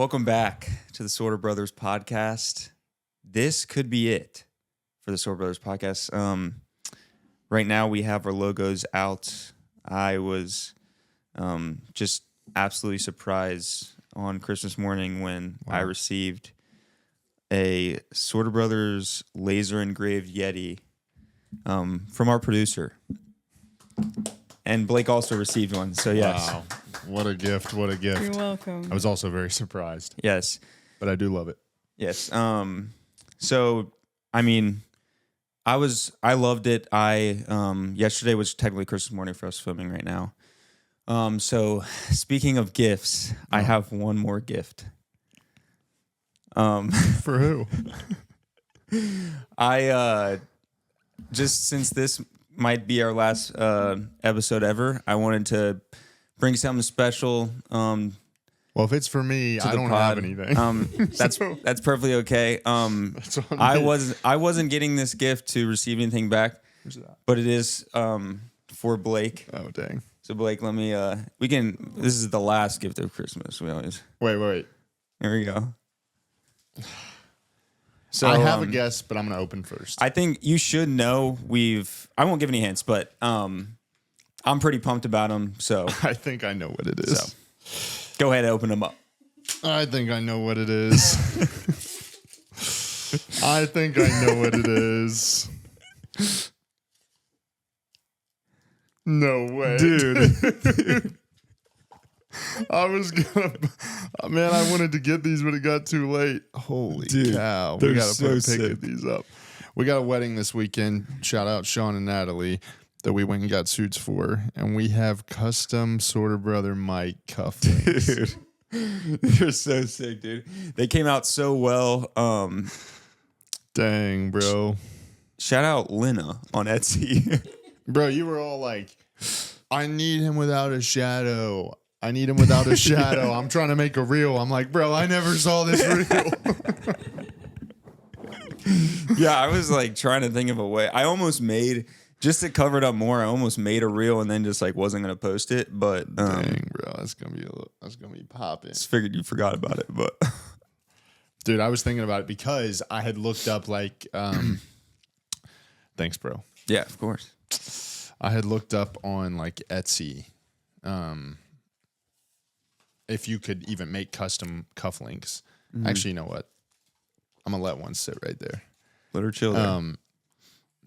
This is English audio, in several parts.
Welcome back to the Sorta Brothers podcast. This could be it for the Sorta Brothers podcast. Right now we have our logos out. I was just absolutely surprised on Christmas morning when I received a Sorta Brothers laser engraved Yeti from our producer. And Blake also received one, so yes. Wow. What a gift, what a gift. You're welcome. I was also very surprised. Yes. But I do love it. Yes. So, I mean, I loved it. Yesterday was technically Christmas morning for us filming right now. So, speaking of gifts, I have one more gift. For who? I just since this might be our last episode ever, I wanted to bring something special. Well, if it's for me, I don't pod. have anything. That's perfectly okay. I wasn't getting this gift to receive anything back, but it is for Blake. Oh, dang. So Blake, let me this is the last gift of Christmas. We always Wait. Here we go. So I have a guess, but I'm going to open first. I think you should know I won't give any hints, but I'm pretty pumped about them. So I think I know what it is. So, go ahead and open them up. I think I know what it is. I think I know what it is. No way. Dude. I wanted to get these, but it got too late. Holy cow. We got to put a pic of these up. We got a wedding this weekend. Shout out Sean and Natalie that we went and got suits for. And we have custom Sorta Brother Mike cufflinks. Dude, they're so sick, dude. They came out so well. Dang, bro. Shout out Lena on Etsy. Bro, you were all like, I need him without a shadow. I need him without a shadow. I'm trying to make a reel. I'm like, bro, I never saw this reel. Yeah, I was like trying to think of a way. I almost made, just to cover it up more, I almost made a reel and then just like wasn't gonna post it. But dang, bro, that's gonna be popping. Just figured you forgot about it, but dude, I was thinking about it because I had looked up like thanks, bro. Yeah, of course. I had looked up on like Etsy. If you could even make custom cufflinks. Actually, you know what? I'm going to let one sit right there. Let her chill there.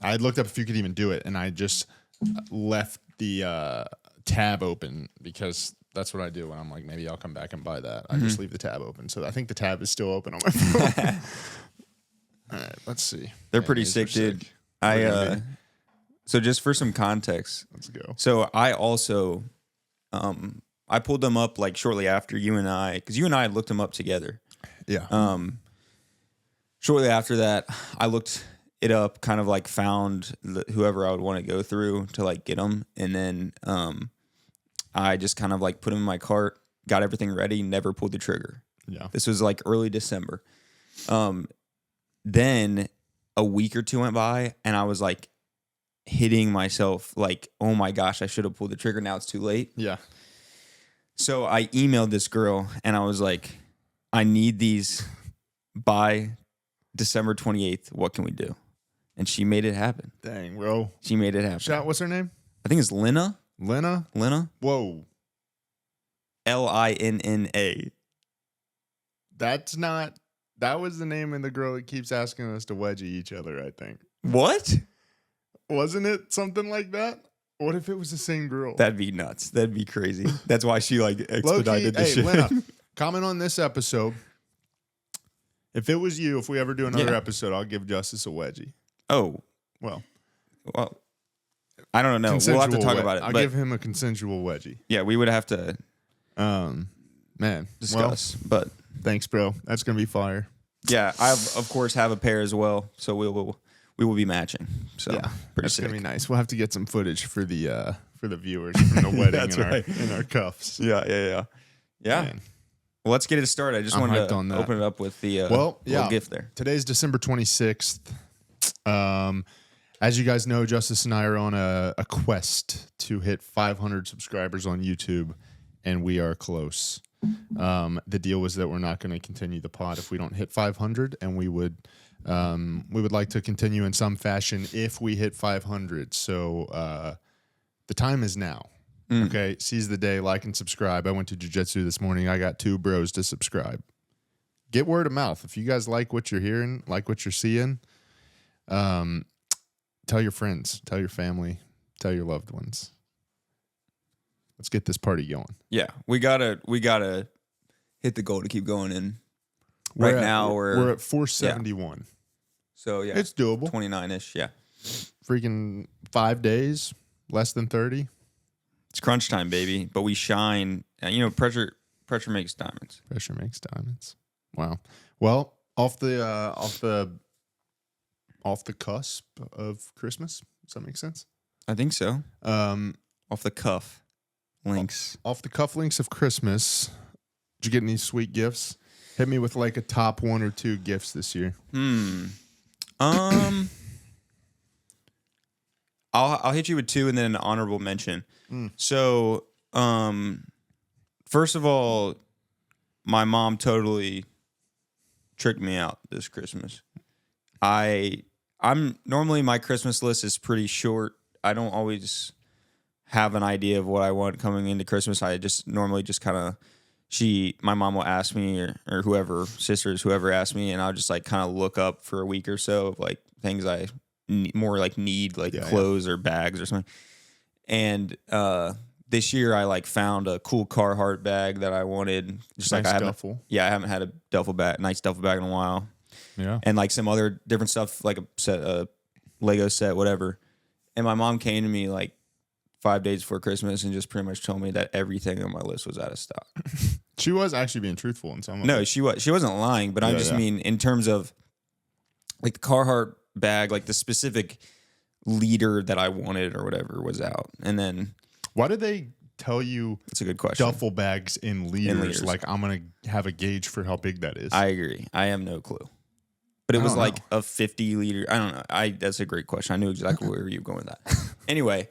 I had looked up if you could even do it, and I just left the tab open because that's what I do when I'm like, maybe I'll come back and buy that. I just leave the tab open. So I think the tab is still open on my phone. All right, let's see. They're pretty sick, dude. So just for some context. Let's go. So I also... I pulled them up like shortly after you and I, because you and I looked them up together. Yeah. Shortly after that, I looked it up, kind of like found whoever I would want to go through to like get them, and then I just kind of like put them in my cart, got everything ready, never pulled the trigger. Yeah. This was like early December. Then a week or two went by, and I was like hitting myself like, oh my gosh, I should have pulled the trigger. Now it's too late. Yeah. So I emailed this girl and I was like, I need these by December 28th. What can we do? And she made it happen. Dang, bro. She made it happen. What's her name? I think it's Lena. Lena? Whoa. Linna. That was the name of the girl that keeps asking us to wedgie each other, I think. What? Wasn't it something like that? What if it was the same girl? That'd be nuts. That'd be crazy. That's why she like expedited this shit. Lena, comment on this episode. If it was you, if we ever do another episode, I'll give Justus a wedgie. Oh. Well, I don't know. We'll have to talk about it. I'll give him a consensual wedgie. Yeah, we would have to discuss. But thanks, bro. That's going to be fire. Yeah, I of course have a pair as well, so we will be matching. So yeah, that's gonna be nice. We'll have to get some footage for the viewers from the wedding in our cuffs. Yeah. Man. Well, let's get it started. I just wanted to open it up with the little gift there. Today's December 26th. As you guys know, Justus and I are on a quest to hit 500 subscribers on YouTube, and we are close. The deal was that we're not going to continue the pod if we don't hit 500, and we would like to continue in some fashion if we hit 500. So the time is now. Okay, seize the day, like and subscribe. I went to jiu-jitsu this morning. I got 2 bros to subscribe. Get word of mouth. If you guys like what you're hearing, like what you're seeing, tell your friends, tell your family, tell your loved ones. Let's get this party going. Yeah, we gotta hit the goal to keep going. And now we're at 471. Yeah. So yeah, it's doable. 29-ish. Yeah, freaking 5 days, less than 30. It's crunch time, baby. But we shine. Pressure makes diamonds. Pressure makes diamonds. Wow. Well, off the cusp of Christmas. Does that make sense? I think so. Off the cuff links. Off the cuff links of Christmas. Did you get any sweet gifts? Hit me with like a top 1 or 2 gifts this year. I'll hit you with 2 and then an honorable mention. So, first of all, my mom totally tricked me out this Christmas. I'm normally, my Christmas list is pretty short. I don't always have an idea of what I want coming into Christmas. I just normally just kind of, my mom will ask me or whoever, sisters, whoever asks me, and I'll just like kind of look up for a week or so of like things I more like need, like clothes or bags or something. And this year I like found a cool Carhartt bag that I wanted. Just nice, like I duffel. I haven't had a nice duffel bag in a while. Yeah. And like some other different stuff, like a Lego set, whatever. And my mom came to me like 5 days before Christmas and just pretty much told me that everything on my list was out of stock. She was actually being truthful in some of No, she wasn't lying, but I just mean in terms of like the Carhartt bag, like the specific leader that I wanted or whatever was out. And then why did they tell you that's a good question. Duffel bags in liters? Like I'm going to have a gauge for how big that is. I agree. I have no clue. But it was like a 50 liter. I don't know. That's a great question. I knew exactly where you were going with that. Anyway.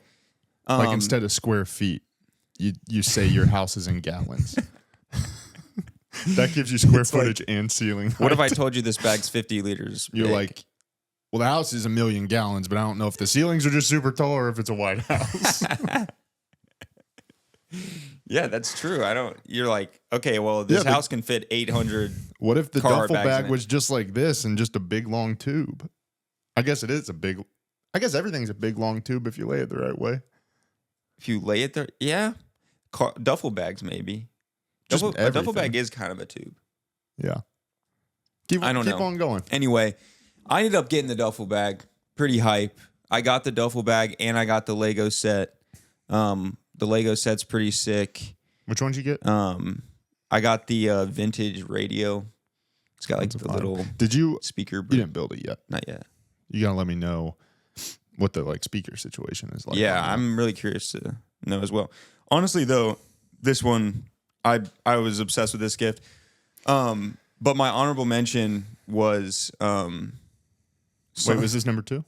Like instead of square feet, you say your house is in gallons. That gives you square footage and ceiling height. What if I told you this bag's 50 liters? You're like, well, the house is 1 million gallons, but I don't know if the ceilings are just super tall or if it's a White House. Yeah, that's true. You're like, okay, well, this house can fit 800. What if the duffel bag was just like this and just a big long tube? I guess it is I guess everything's a big long tube if you lay it the right way. If you lay it there, yeah. Duffel bags, maybe. A duffel bag is kind of a tube. Yeah. Keep on going. Anyway, I ended up getting the duffel bag. Pretty hype. I got the duffel bag and I got the Lego set. The Lego set's pretty sick. Which one did you get? I got the vintage radio. It's got like the little speaker. You didn't build it yet? Not yet. You gotta let me know what the like speaker situation is like. Yeah, I'm really curious to know as well. Honestly, though, this one I was obsessed with this gift. But my honorable mention was wait, was this number 2?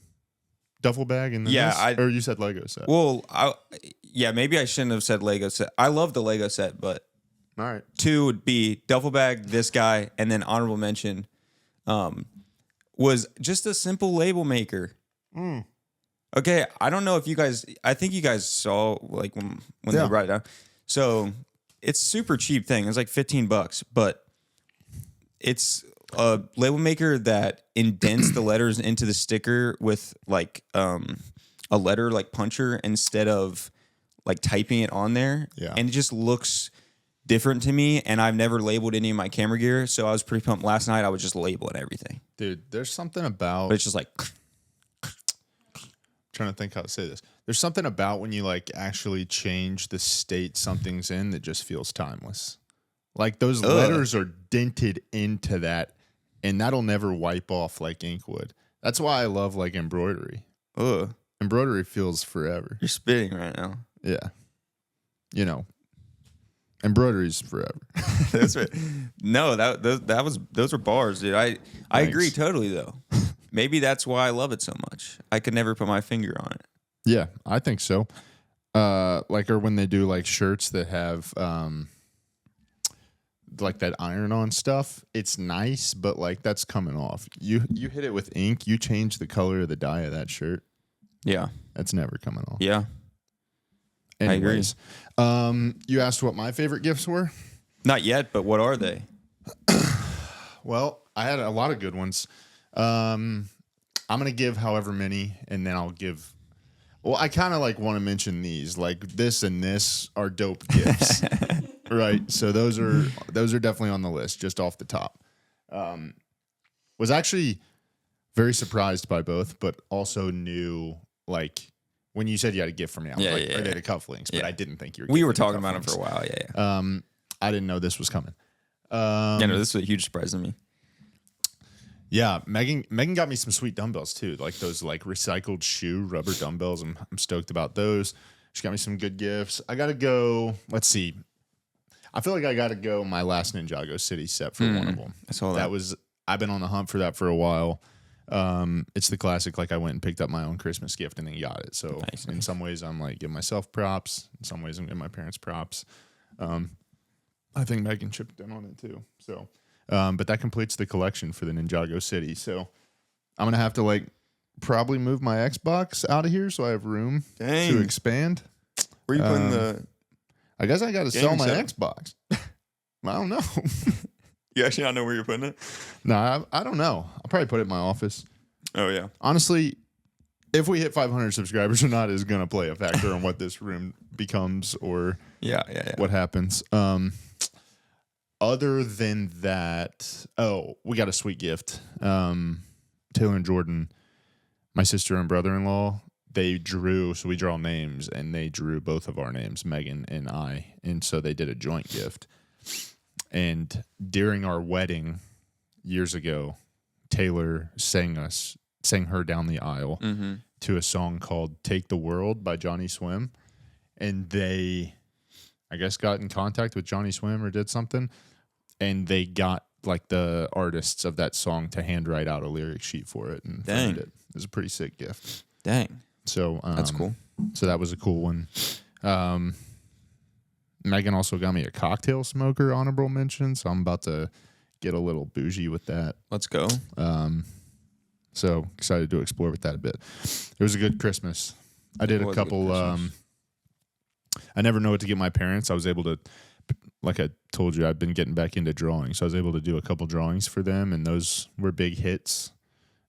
Duffel bag and then or you said Lego set? Well, maybe I shouldn't have said Lego set. I love the Lego set, but all right. 2 would be duffel bag, this guy, and then honorable mention was just a simple label maker. Okay, I don't know if you guys. I think you guys saw like when they brought it down. So it's super cheap thing. It's like $15, but it's a label maker that indents the letters into the sticker with like a letter like puncher instead of like typing it on there. Yeah, and it just looks different to me. And I've never labeled any of my camera gear, so I was pretty pumped. Last night I was just labeling everything. Dude, there's something about. But it's just like. Trying to think how to say this. There's something about when you like actually change the state something's in that just feels timeless. Like those letters are dented into that, and that'll never wipe off like ink would. That's why I love like embroidery. Embroidery feels forever. You're spitting right now. Yeah. You know, embroidery's forever. That's right. No, those were bars, dude. I agree totally though. Maybe that's why I love it so much. I could never put my finger on it. Yeah, I think so. Or when they do like shirts that have like that iron-on stuff. It's nice, but like that's coming off. You hit it with ink. You change the color of the dye of that shirt. Yeah, that's never coming off. Yeah, Anyways, I agree. You asked what my favorite gifts were. Not yet, but what are they? Well, I had a lot of good ones. I'm gonna give however many, and then I'll give. Well, I kind of like want to mention these, like this and this are dope gifts, right? So those are definitely on the list, just off the top. Was actually very surprised by both, but also knew like when you said you had a gift for me, I was are they the cufflinks? But I didn't think you were. We were talking about them for a while. Yeah. I didn't know this was coming. No, this was a huge surprise to me. Yeah, Megan got me some sweet dumbbells too, like those like recycled shoe rubber dumbbells. I'm stoked about those. She got me some good gifts. I gotta go. Let's see. I feel like I gotta go my last Ninjago City set for one of them. I saw that. I've been on the hunt for that for a while. It's the classic. Like I went and picked up my own Christmas gift and then got it. So in some ways I'm like giving myself props. In some ways I'm giving my parents props. I think Megan chipped in on it too. So. But that completes the collection for the Ninjago City. So I'm going to have to like probably move my Xbox out of here so I have room to expand. Where are you putting the... I guess I got to sell my Xbox. I don't know. You actually not know where you're putting it? No, I don't know. I'll probably put it in my office. Oh, yeah. Honestly, if we hit 500 subscribers or not is going to play a factor on what this room becomes or what happens. Other than that, we got a sweet gift. Taylor and Jordan, my sister and brother-in-law, they drew, so we draw names, and they drew both of our names, Megan and I, and so they did a joint gift. And during our wedding years ago, Taylor sang her down the aisle to a song called Take the World by Johnny Swim. And they, I guess, got in contact with Johnny Swim or did something. And they got like the artists of that song to handwrite out a lyric sheet for it and framed it. It was a pretty sick gift. Dang. So that's cool. So that was a cool one. Megan also got me a cocktail smoker honorable mention, so I'm about to get a little bougie with that. Let's go. So excited to explore with that a bit. It was a good Christmas. I did a couple. I never know what to get my parents. I was able to. Like I told you, I've been getting back into drawing, so I was able to do a couple drawings for them, and those were big hits.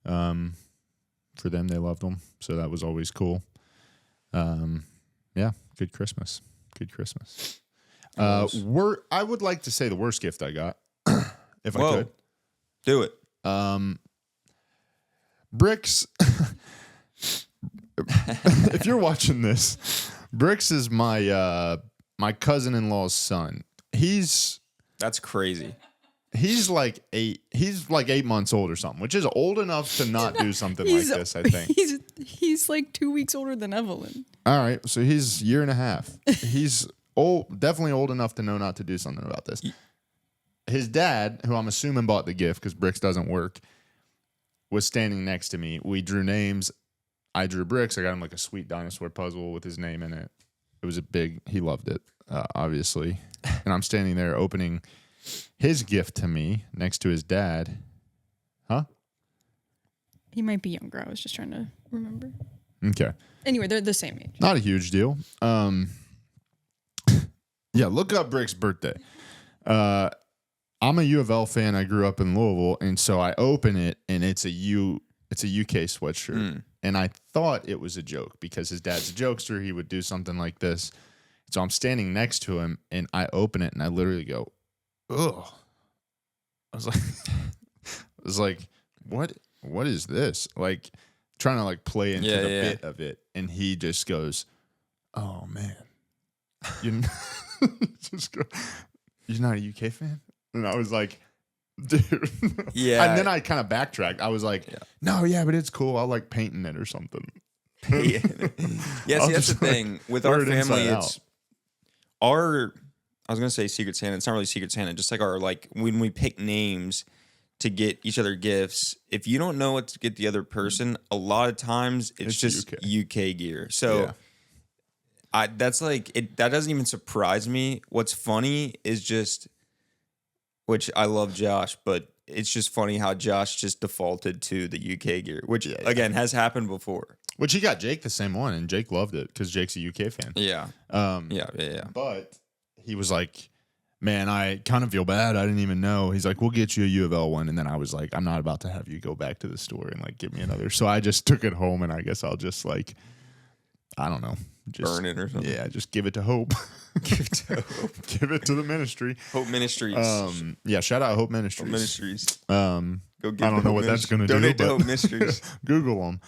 For them, they loved them, so that was always cool. Yeah, good Christmas. Good Christmas. I would like to say the worst gift I got, if I could. Do it. Bricks. If you're watching this, Bricks is my cousin-in-law's son. That's crazy. He's like 8. He's like 8 months old or something, which is old enough to not do something like this. I think he's like 2 weeks older than Evelyn. All right, so he's a year and a half. He's old, definitely old enough to know not to do something about this. His dad, who I'm assuming bought the gift because Bricks doesn't work, was standing next to me. We drew names. I drew Bricks. I got him like a sweet dinosaur puzzle with his name in it. It was he loved it, obviously. And I'm standing there opening his gift to me next to his dad. Huh? He might be younger. I was just trying to remember. Okay. Anyway, they're the same age. Not a huge deal. Yeah, look up Brick's birthday. I'm a U of L fan. I grew up in Louisville, and so I open it, and it's a UK sweatshirt. And I thought it was a joke because his dad's a jokester. He would do something like this. So I'm standing next to him, and I open it, and I literally go, ugh. I was like, what is this? Like, trying to like play into the bit of it. And he just goes, oh, man. You're not a UK fan? And I was like, dude. Yeah. And then I kind of backtracked. I was like, no, but it's cool. I'll like painting it or something. See, that's the thing. With our family, it's I was going to say Secret Santa. It's not really Secret Santa. Just like our, like, when we pick names to get each other gifts, if you don't know what to get the other person, a lot of times it's just UK gear. So that's like, that doesn't even surprise me. What's funny is just which I love Josh, but it's just funny how Josh just defaulted to the UK gear, which again has happened before. Which he got Jake the same one, and Jake loved it because Jake's a UK fan. Yeah. Yeah. But he was like, man, I kind of feel bad. I didn't even know. He's like, we'll get you a U of L one. And then I was like, I'm not about to have you go back to the store and like give me another. So I just took it home, and I guess I'll just like, I don't know. Just burn it or something. Yeah, just give it to Hope. Give it to Hope. Give it to the ministry. Hope Ministries. Yeah, shout out Hope Ministries. Hope Ministries. Go give I don't know what that's going to do. Donate to Hope Ministries. Google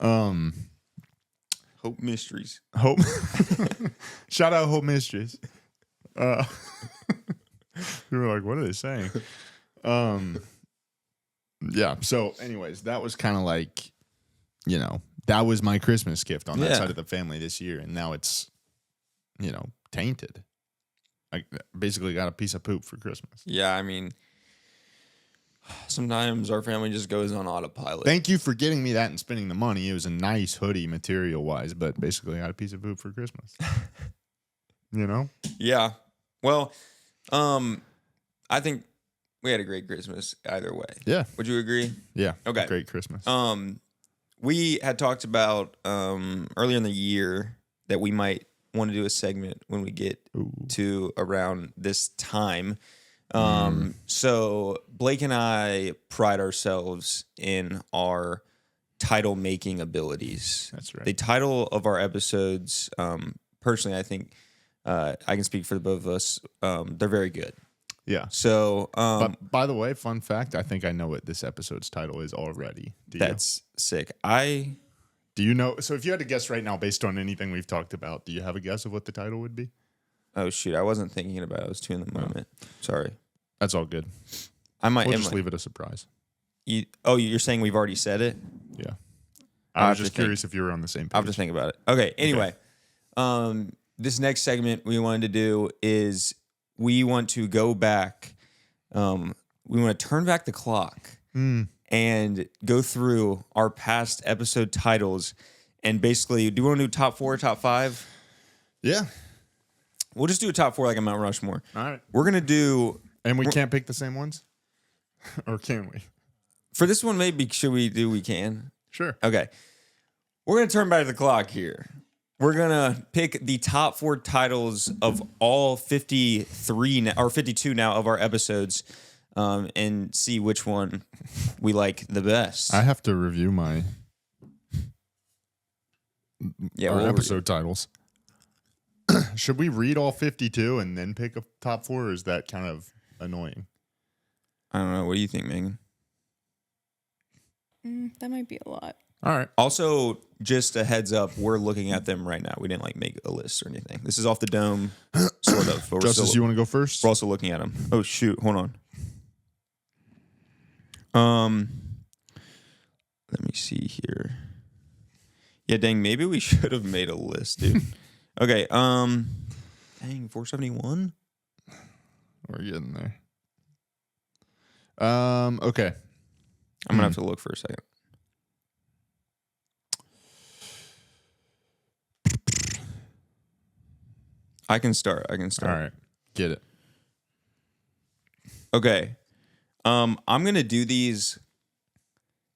them. Hope Mysteries. Hope. Shout out Hope Mysteries. You were like, what are they saying? Yeah. So, anyways, that was kind of like, you know, that was my Christmas gift on that side of the family this year, and now it's, you know, tainted. I basically got a piece of poop for Christmas. Yeah, I mean, sometimes our family just goes on autopilot. Thank you for getting me that and spending the money. It was a nice hoodie material-wise, but basically I got a piece of poop for Christmas. You know? Yeah. Well, I think we had a great Christmas either way. Yeah. Would you agree? Yeah. Okay. Great Christmas. We had talked about earlier in the year that we might want to do a segment when we get to around this time. So Blake and I pride ourselves in our title making abilities. That's right. The title of our episodes, personally, I think I can speak for the both of us. They're very good. Yeah. So, but by the way, fun fact, I think I know what this episode's title is already. That's sick. Do you know? So if you had to guess right now based on anything we've talked about, do you have a guess of what the title would be? Oh, shoot. I wasn't thinking about it. I was too in the moment. Sorry. That's all good. We'll just leave it a surprise. You're saying we've already said it? Yeah. I was just curious if you were on the same page. I'll just think about it. Okay. Anyway, this next segment we wanted to do is we want to go back. We want to turn back the clock and go through our past episode titles and basically, do you want to do top 4, top 5? Yeah. We'll just do a top 4 like a Mount Rushmore. All right. We're going to do... And we can't pick the same ones? Or can we? For this one, maybe we can? Sure. Okay. We're going to turn back the clock here. We're going to pick the top 4 titles of all 53 now, or 52 now of our episodes and see which one we like the best. I have to review my episode titles. Should we read all 52 and then pick a top 4, or is that kind of annoying? I don't know. What do you think, Megan? That might be a lot. All right. Also, just a heads up, we're looking at them right now. We didn't make a list or anything. This is off the dome, sort of. But Justus, you want to go first? We're also looking at them. Oh shoot! Hold on. Let me see here. Yeah, dang. Maybe we should have made a list, dude. Okay. Dang, 471. We're getting there. Okay. I'm gonna have to look for a second. I can start. All right. Get it. Okay. I'm gonna do these.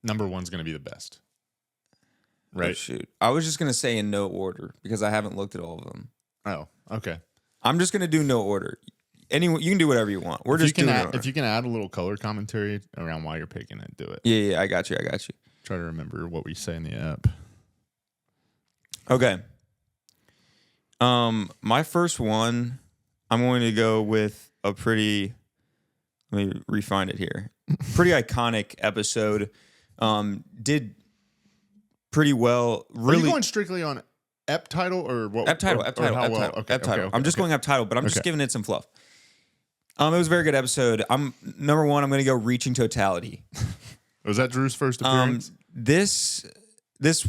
Number 1's gonna be the best. Right. Oh, shoot. I was just gonna say in no order because I haven't looked at all of them. Oh, okay. I'm just gonna do no order. Anyone, you can do whatever you want. We're just doing it. If you can add a little color commentary around why you're picking it, do it. Yeah, I got you. Try to remember what we say in the app. Okay. My first one, I'm going to go with a pretty. Let me refine it here. Pretty iconic episode. Did pretty well. Really, are you going strictly on ep title or what? Ep title. Okay, I'm just going ep title, but I'm just giving it some fluff. It was a very good episode. Number 1. I'm going to go Reaching Totality. Was that Drew's first appearance? This was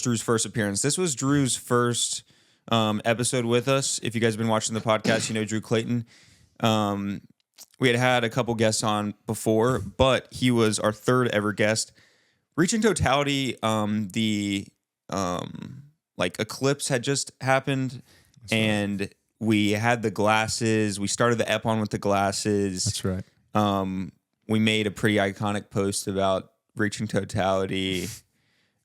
Drew's first appearance. This was Drew's first episode with us. If you guys have been watching the podcast, you know Drew Clayton. We had a couple guests on before, but he was our 3rd ever guest. Reaching Totality, the eclipse had just happened, and We had the glasses. We started the ep on with the glasses. That's right. We made a pretty iconic post about reaching totality.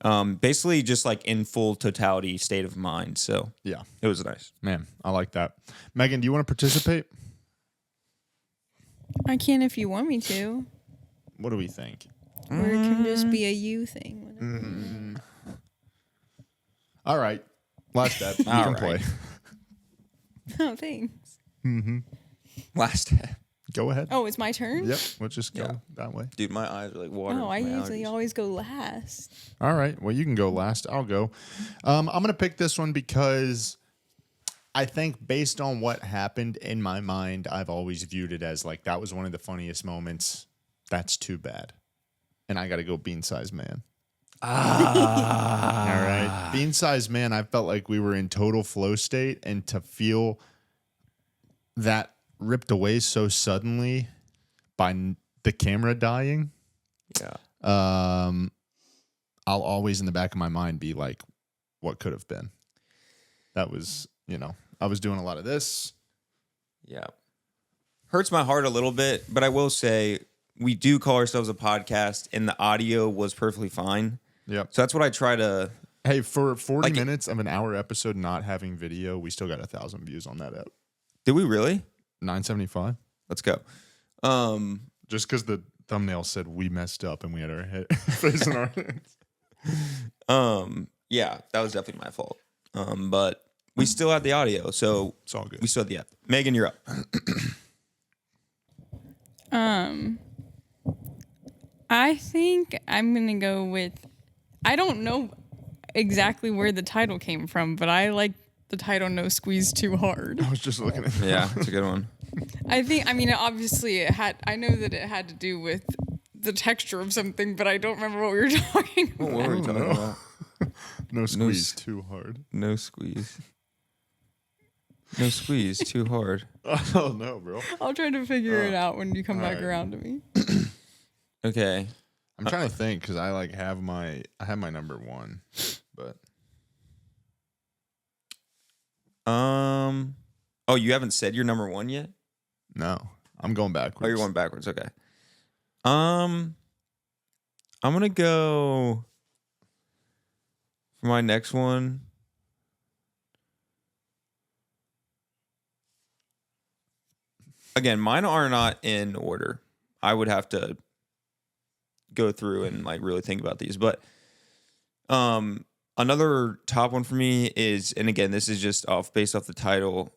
Basically just like in full totality state of mind. So yeah, it was nice. Man, I like that. Megan, do you want to participate? I can if you want me to. What do we think? Or it can just be a you thing. All right. Last step. You can play. Oh, thanks. Last step. Go ahead. Oh, it's my turn? Yep. We'll just go that way. Dude, my eyes are like watering. Oh, I usually always go last. All right. Well, you can go last. I'll go. I'm going to pick this one because I think based on what happened in my mind, I've always viewed it as like that was one of the funniest moments. That's too bad. And I got to go Bean Size Man. All right. Bean Size Man, I felt like we were in total flow state, and to feel that ripped away so suddenly by the camera dying. Yeah. I'll always in the back of my mind be like, what could have been? That was, I was doing a lot of this. Yeah. Hurts my heart a little bit, but I will say we do call ourselves a podcast and the audio was perfectly fine. Yep. So that's what I try to. Hey, for 40 minutes of an hour episode not having video, we still got 1,000 views on that app. Did we really? 975. Let's go. Just because the thumbnail said we messed up and we had our head face in our hands. Yeah, that was definitely my fault. But we still had the audio, so It's all good. we still had the app. Megan, you're up. I think I'm going to go with, I don't know exactly where the title came from, but I like the title No Squeeze Too Hard. I was just looking at Yeah, it's a good one. Obviously I know that it had to do with the texture of something, but I don't remember what we were talking about. What were we talking about? No squeeze too hard. No squeeze. No squeeze too hard. Oh, no, bro. I'll try to figure it out when you come back around to me. Okay. I'm trying to think because I have my number one, but oh, you haven't said your number one yet? no, I'm going backwards. Oh, you're going backwards. Okay. I'm gonna go for my next one. Again, mine are not in order. I would have to go through and really think about these. But another top one for me is, and again, this is just based off the title,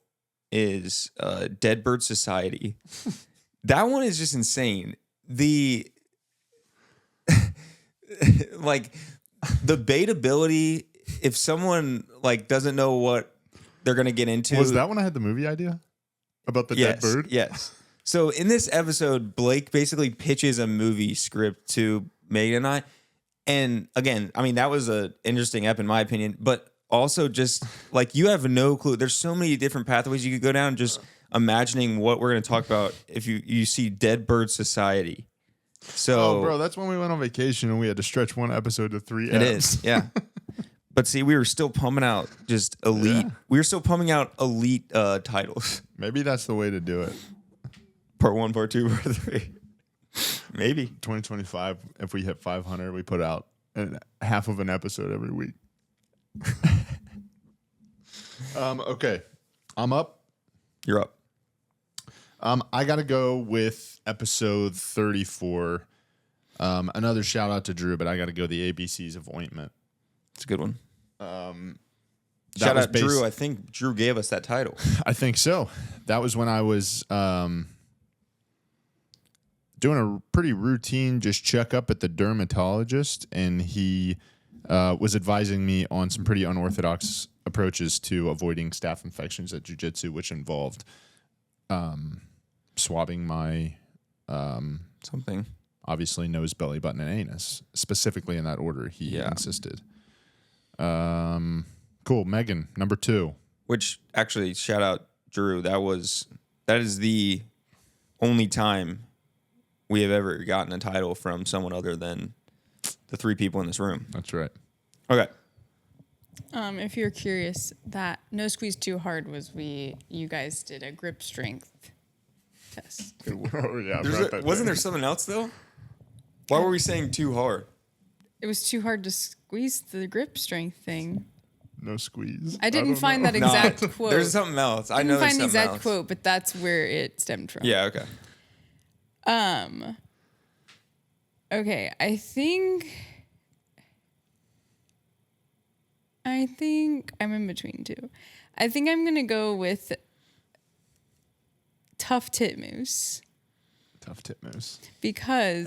is Dead Bird Society. That one is just insane. The the baitability, if someone doesn't know what they're gonna get into. Was that when I had the movie idea? About the dead bird? Yes. So in this episode, Blake basically pitches a movie script to Megan and I. And again, that was an interesting ep in my opinion, but also just you have no clue. There's so many different pathways you could go down just imagining what we're going to talk about if you see Dead Bird Society. So, bro, that's when we went on vacation and we had to stretch one episode to 3 It is, yeah. But see, we were still pumping out just elite. Yeah. We were still pumping out elite titles. Maybe that's the way to do it. Part 1, part 2, part 3. Maybe 2025. If we hit 500, we put out half of an episode every week. Okay, I'm up. You're up. I got to go with episode 34. Another shout out to Drew, but I got to go the ABCs of Ointment. It's a good one. Shout out Drew. I think Drew gave us that title. I think so. That was when I was doing a pretty routine just checkup at the dermatologist, and he was advising me on some pretty unorthodox approaches to avoiding staph infections at jiu-jitsu, which involved swabbing my something. Obviously nose, belly button, and anus. Specifically in that order, he insisted. Cool. Megan, number 2. Which actually, shout out Drew. That is the only time we have ever gotten a title from someone other than the 3 people in this room. That's right. Okay. If you're curious, that no squeeze too hard was you guys did a grip strength test. Oh yeah, Wasn't there something else though? Why were we saying too hard? It was too hard to squeeze the grip strength thing. No squeeze. I didn't find that exact quote. There's something else. I know didn't there's find the something exact else. quote, but that's where it stemmed from. Yeah. Okay. Okay, I think I'm in between two. I think I'm gonna go with tough titmoose Tough titmoose. because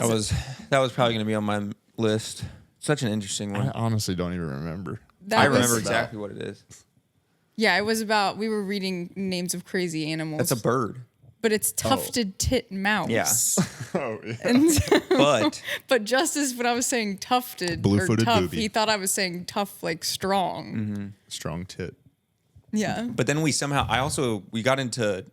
That was probably going to be on my list. Such an interesting one. I honestly don't even remember. I remember exactly what it is. Yeah, it was about we were reading names of crazy animals. That's a bird. but it's tufted titmouse. Yeah. Oh yeah. And so, But Justus, when I was saying tufted or Blue-footed tough, booby. he thought I was saying tough like strong. Strong tit. Yeah. But then we got into,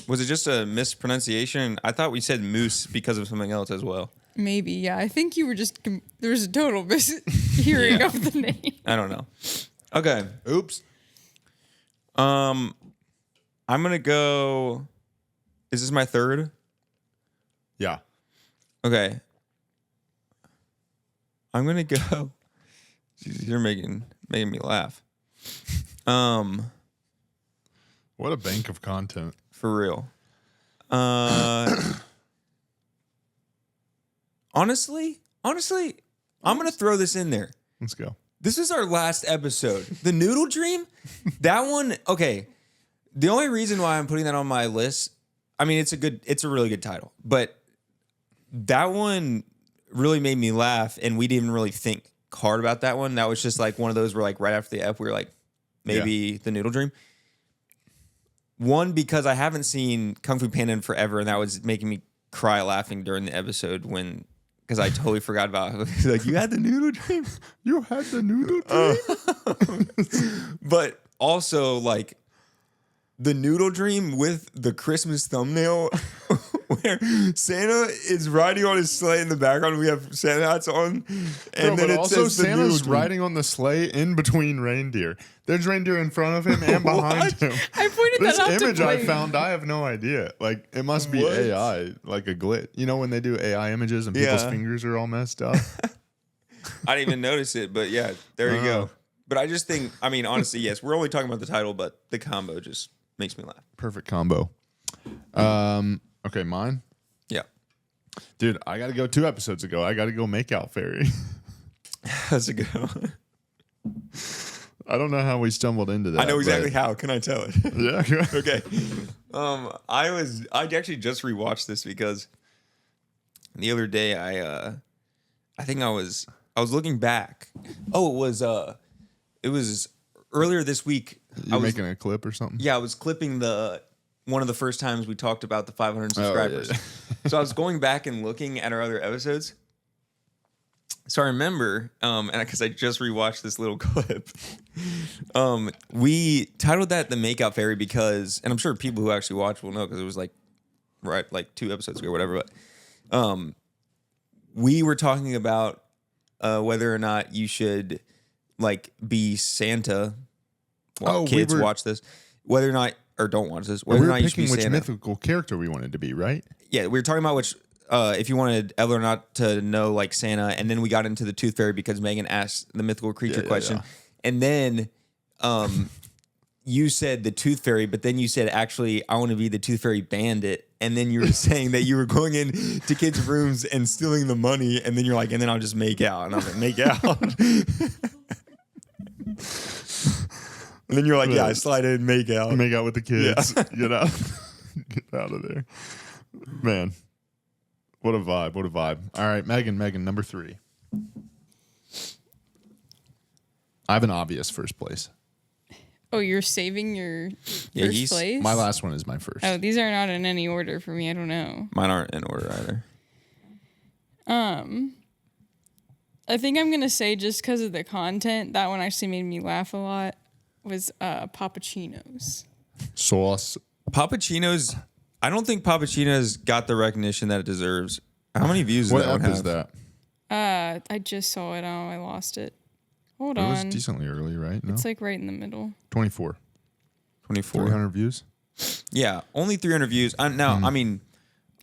was it just a mispronunciation? I thought we said moose because of something else as well. Maybe, yeah. I think you were just, there was a total mishearing Yeah. of the name. I don't know. Okay. Oops. I'm going to go, is this my third? Yeah. Okay. I'm going to go, jeez, you're making me laugh. What a bank of content. For real. Honestly, I'm going to throw this in there. Let's go. This is our last episode. The Noodle Dream? That one, okay. The only reason why I'm putting that on my list, I mean, it's a really good title, but that one really made me laugh, and we didn't really think hard about that one. That was just like one of those where like right after the F, we were like, maybe The Noodle Dream. One, because I haven't seen Kung Fu Panda in forever, and that was making me cry laughing during the episode because I totally forgot about it. Like, you had the Noodle Dream? You had the noodle dream? But also, like, the Noodle Dream with the Christmas thumbnail where Santa is riding on his sleigh in the background. We have Santa hats on. And then but it also says the Noodle Santa's Dream. riding on the sleigh in between reindeer. There's reindeer in front of him and behind him. I pointed This that out image to I Blake. found, I have no idea. Like, it must be What? AI, like a glitch. You know when they do AI images and people's Yeah. fingers are all messed up? I didn't even notice it, but yeah, there you go. But I just think, I mean, honestly, yes, we're only talking about the title, but the combo just makes me laugh. Perfect combo. Okay, mine? Yeah. Dude, I got to go 2 episodes ago. I got to go Make Out Fairy. That's a good one. I don't know how we stumbled into that. I know exactly but- how. Can I tell it? Yeah. Okay. I actually just rewatched this because the other day I think I was looking back. Oh, it was earlier this week. You're making a clip or something? Yeah, I was clipping one of the first times we talked about the 500 subscribers. yeah. So I was going back and looking at our other episodes. So I remember, and because I just rewatched this little clip, we titled that The Makeout Fairy because, and I'm sure people who actually watch will know because it was like 2 episodes ago or whatever, but we were talking about whether or not you should like be Santa. Well, kids watch this, whether or not, or don't watch this, whether We or were not you should be picking which Santa. mythical character we wanted to be, right? Yeah, we were talking about which, if you wanted Ella or not to know like Santa, and then we got into the Tooth Fairy because Megan asked the mythical creature question, and then you said the Tooth Fairy, but then you said actually I want to be the Tooth Fairy Bandit, and then you were saying that you were going into kids' rooms and stealing the money, and then you're like, and then I'll just make out, and I'm like, make out. And then you're like, yeah, I slide in and make out. Make out with the kids. Yeah. Get out of there. Man. What a vibe. What a vibe. All right, Megan, number 3. I have an obvious first place. Oh, you're saving your Yeah, first place? My last one is my first. Oh, these are not in any order for me. I don't know. Mine aren't in order either. I think I'm gonna say just because of the content, that one actually made me laugh a lot. Was Pappuccino's. Sauce. Pappuccino's, I don't think Pappuccino's got the recognition that it deserves. How many views does What that one app have? is that? I just saw it. Oh, I lost it. Hold It on. was decently early, right? No? It's like right in the middle. 24. 24. 300 views? Yeah, only 300 views. Now, I mean,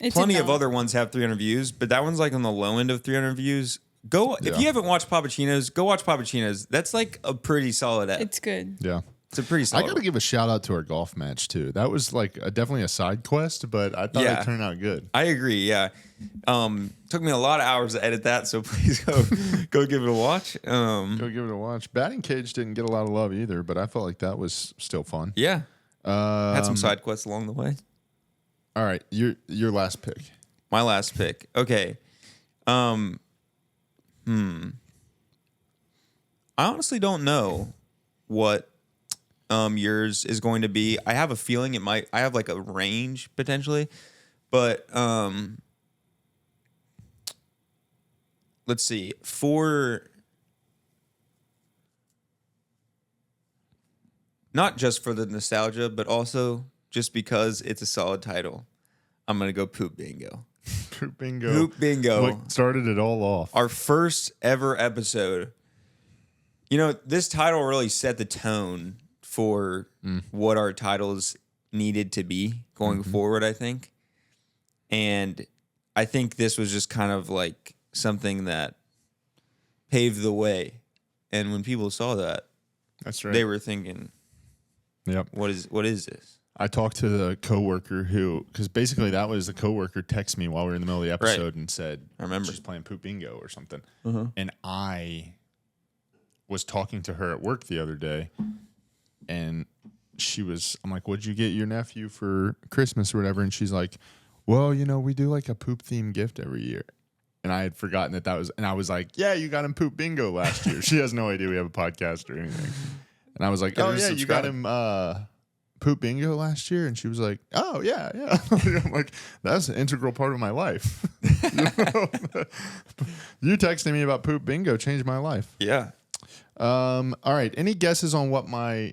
It plenty did of not. other ones have 300 views, but that one's like on the low end of 300 views. If you haven't watched Pappuccino's, go watch Pappuccino's. That's like a pretty solid app. It's good. Yeah. It's a pretty solid. I got to give a shout out to our golf match, too. That was like definitely a side quest, but I thought it turned out good. I agree, yeah. Took me a lot of hours to edit that, so please go give it a watch. Go give it a watch. Batting Cage didn't get a lot of love either, but I felt like that was still fun. Yeah. Had some side quests along the way. All right, your last pick. My last pick. Okay. I honestly don't know what yours is going to be. I have a feeling it might. I have like a range potentially, but let's see. Not just for the nostalgia, but also just because it's a solid title, I'm gonna go Poop Bingo. Poop Bingo. Poop Bingo. What started it all off? Our first ever episode. You know, this title really set the tone for what our titles needed to be going forward, I think. And I think this was just kind of like something that paved the way. And when people saw that, That's right. they were thinking, Yep. what is this? I talked to the coworker because basically that was the coworker text me while we were in the middle of the episode and said, I remember. she's playing Poop Bingo or something. And I was talking to her at work the other day, and I'm like, what'd you get your nephew for Christmas or whatever? And she's like, well, we do like a poop themed gift every year. And I had forgotten that was, and I was like, yeah, you got him Poop Bingo last year. She has no idea we have a podcast or anything. And I was like, oh, yeah, you got him Poop Bingo last year? And she was like, oh, yeah. I'm like, that's an integral part of my life. You texting me about Poop Bingo changed my life. Yeah. All right. Any guesses on what my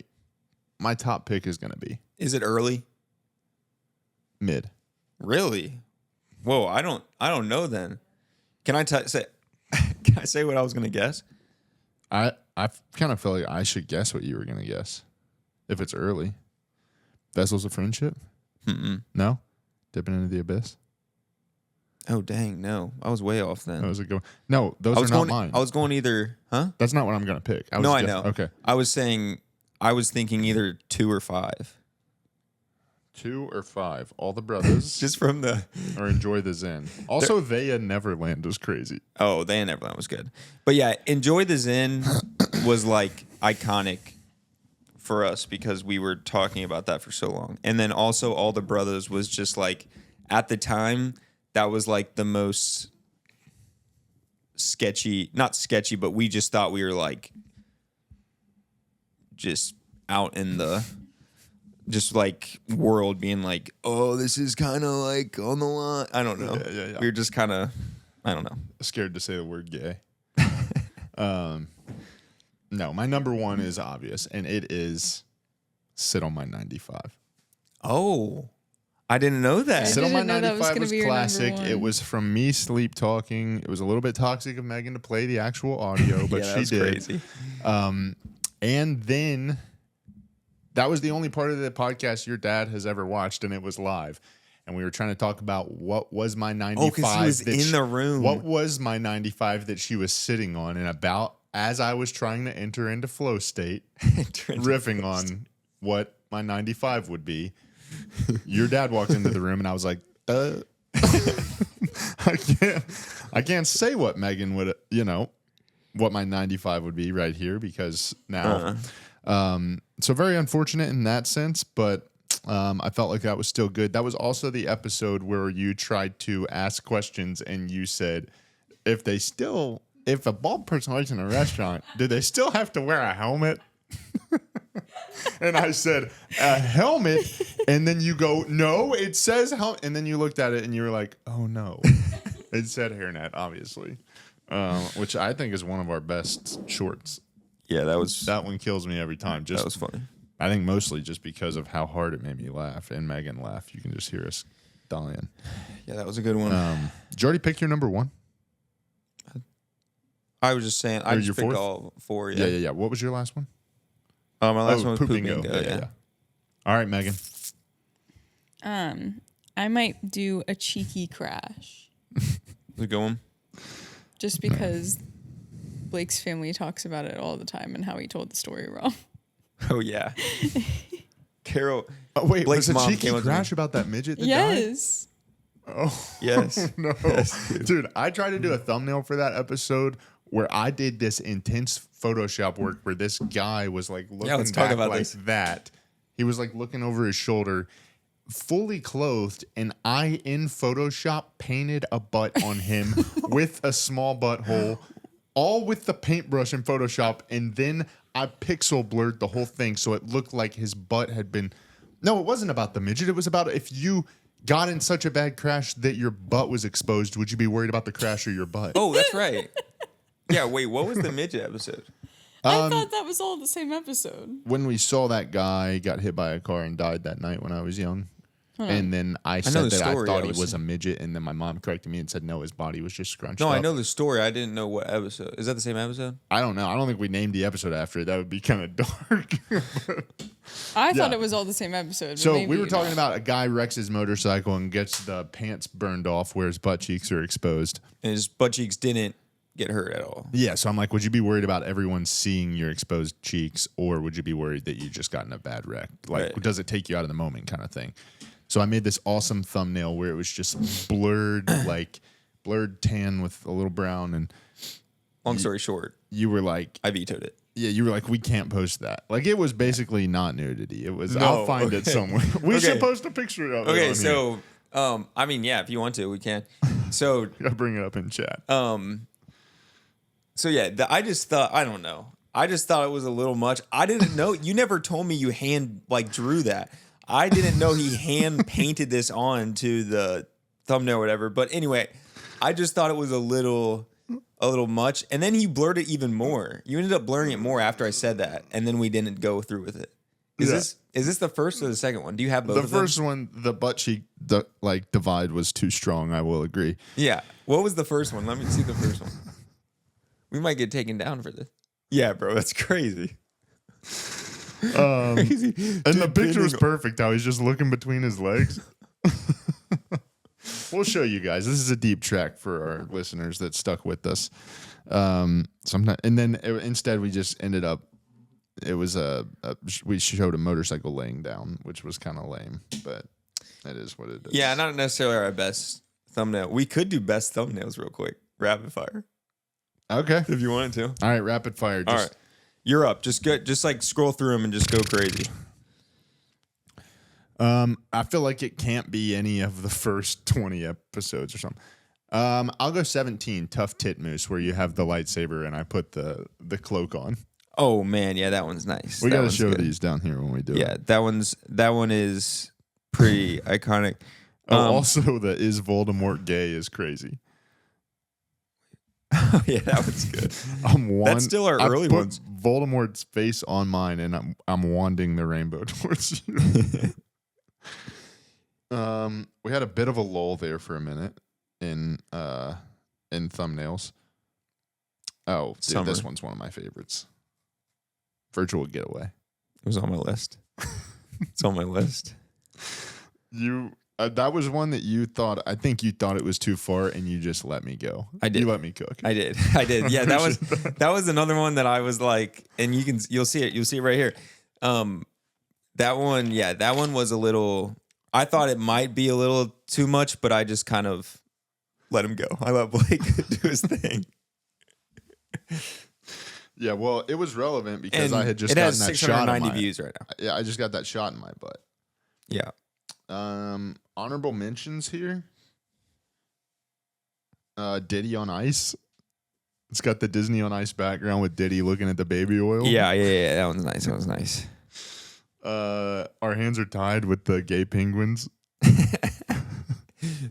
top pick is going to be? Is it early? Mid. Really? Whoa, I don't know then. Can I say what I was going to guess? I kind of feel like I should guess what you were going to guess. If it's early. Vessels of Friendship? No? Dipping into the Abyss? Oh, dang, no. I was way off then. That was a good one. No, those are not mine. I was going either, huh? That's not what I'm going to pick. I know. Okay. I was thinking either 2 or 5. 2 or 5. All the brothers. Just from the... Or Enjoy the Zen. Also, They in Neverland was crazy. Oh, They in Neverland was good. But yeah, Enjoy the Zen was like iconic for us because we were talking about that for so long. And then also All the Brothers was just like, at the time, that was like the most sketchy, not sketchy, but we just thought we were like just out in the just like world being like, oh, this is kind of like on the line. I don't know. Yeah. We were just kind of, I don't know. Scared to say the word gay. No, my number one is obvious, and it is Sit on My 95. Oh, I didn't know that. Sit on My didn't know that was 95 gonna was be your number classic. one. It was from me sleep talking. It was a little bit toxic of Megan to play the actual audio, but Yeah, she that's did. crazy. And then that was the only part of the podcast your dad has ever watched, and it was live. And we were trying to talk about what was my 95. Oh, because he was in the room. What was my 95 that she was sitting on? And about as I was trying to enter into flow state, riffing on what my 95 would be, your dad walked into the room, and I was like, I can't say what Megan would, what my 95 would be right here because now. So very unfortunate in that sense, but I felt like that was still good. That was also the episode where you tried to ask questions and you said, if a bald person works in a restaurant, do they still have to wear a helmet? And I said, a helmet? And then you go, no, it says helmet. And then you looked at it and you were like, oh no. It said hairnet, obviously, which I think is one of our best shorts. Yeah, that one kills me every time. that was funny. I think mostly just because of how hard it made me laugh and Megan laugh. You can just hear us dying. Yeah, that was a good one. Did you already pick your number one? I was just saying. I just picked all 4. Yeah. What was your last one? My last one was Poop Bingo. Yeah. All right, Megan. I might do a cheeky crash. Is it going? Just because Blake's family talks about it all the time and how he told the story wrong. Oh, yeah. Carol. Oh, wait, Blake's was a mom cheeky crash about that midget that died? Yes. Oh, Yes. no. Yes, dude, I tried to do a thumbnail for that episode where I did this intense Photoshop work where this guy was like looking let's talk back about like this. that. He was like looking over his shoulder, fully clothed, and I in Photoshop painted a butt on him with a small butthole, all with the paintbrush in Photoshop, and then I pixel blurred the whole thing so it looked like his butt had been. No, it wasn't about the midget. It was about if you got in such a bad crash that your butt was exposed, would you be worried about the crash or your butt? Oh, that's right. Yeah, wait, what was the midget episode? I thought that was all the same episode. When we saw that guy got hit by a car and died that night when I was young. And then I said that I thought he was a midget, and then my mom corrected me and said, no, his body was just scrunched up. No, I know the story. I didn't know what episode. Is that the same episode? I don't know. I don't think we named the episode after it. That would be kind of dark. I thought it was all the same episode. So we were talking about a guy wrecks his motorcycle and gets the pants burned off where his butt cheeks are exposed. And his butt cheeks didn't get hurt at all. Yeah, so I'm like, would you be worried about everyone seeing your exposed cheeks, or would you be worried that you just got in a bad wreck? Like, does it take you out of the moment kind of thing? So I made this awesome thumbnail where it was just blurred, like blurred tan with a little brown. And long story short, you were like, I vetoed it. Yeah, you were like, we can't post that. Like, it was basically not nudity. It was, I'll find it somewhere. We should post a picture of it. Okay, so, I mean, yeah, if you want to, we can. So, I'll bring it up in chat. So, yeah, I just thought, I don't know. I just thought it was a little much. I didn't know. You never told me you drew that. I didn't know he hand painted this on to the thumbnail or whatever. But anyway, I just thought it was a little much. And then he blurred it even more. You ended up blurring it more after I said that. And then we didn't go through with it. Is this the first or the second one? Do you have both of them? The first one, the butt cheek divide was too strong, I will agree. Yeah. What was the first one? Let me see the first one. We might get taken down for this. Yeah, bro, that's crazy. Crazy. And the picture was perfect, how he's just looking between his legs. We'll show you guys. This is a deep track for our listeners that stuck with us. Instead we just ended up, it was we showed a motorcycle laying down, which was kind of lame, but it is what it is. Yeah, not necessarily our best thumbnail. We could do best thumbnails real quick. Rapid fire. Okay. If you wanted to. All right, rapid fire. All right. You're up. Just scroll through them and just go crazy. I feel like it can't be any of the first 20 episodes or something. I'll go 17, Tough Tit Moose, where you have the lightsaber and I put the cloak on. Oh man, yeah, that one's nice. We got to show these down here when we do it. Yeah, that one is pretty iconic. Also, the "Is Voldemort gay?" is crazy. Oh yeah, that was good. That's still our early ones. Voldemort's face on mine, and I'm wanding the rainbow towards you. We had a bit of a lull there for a minute in thumbnails. Oh, dude, this one's one of my favorites. Virtual Getaway. It was on my list. It's on my list. That was one that you thought. I think you thought it was too far, and you just let me go. I did. You let me cook. I did. Yeah, that was another one that I was like, and you'll see it. You'll see it right here. That one. Yeah, that one was a little. I thought it might be a little too much, but I just kind of let him go. I let Blake do his thing. Yeah, well, it was relevant because I had just gotten that shot. 690 views right now. Yeah, I just got that shot in my butt. Yeah. Honorable mentions here. Diddy on Ice. It's got the Disney on Ice background with Diddy looking at the baby oil. Yeah. That one's nice. That was nice. Our hands are tied with the gay penguins.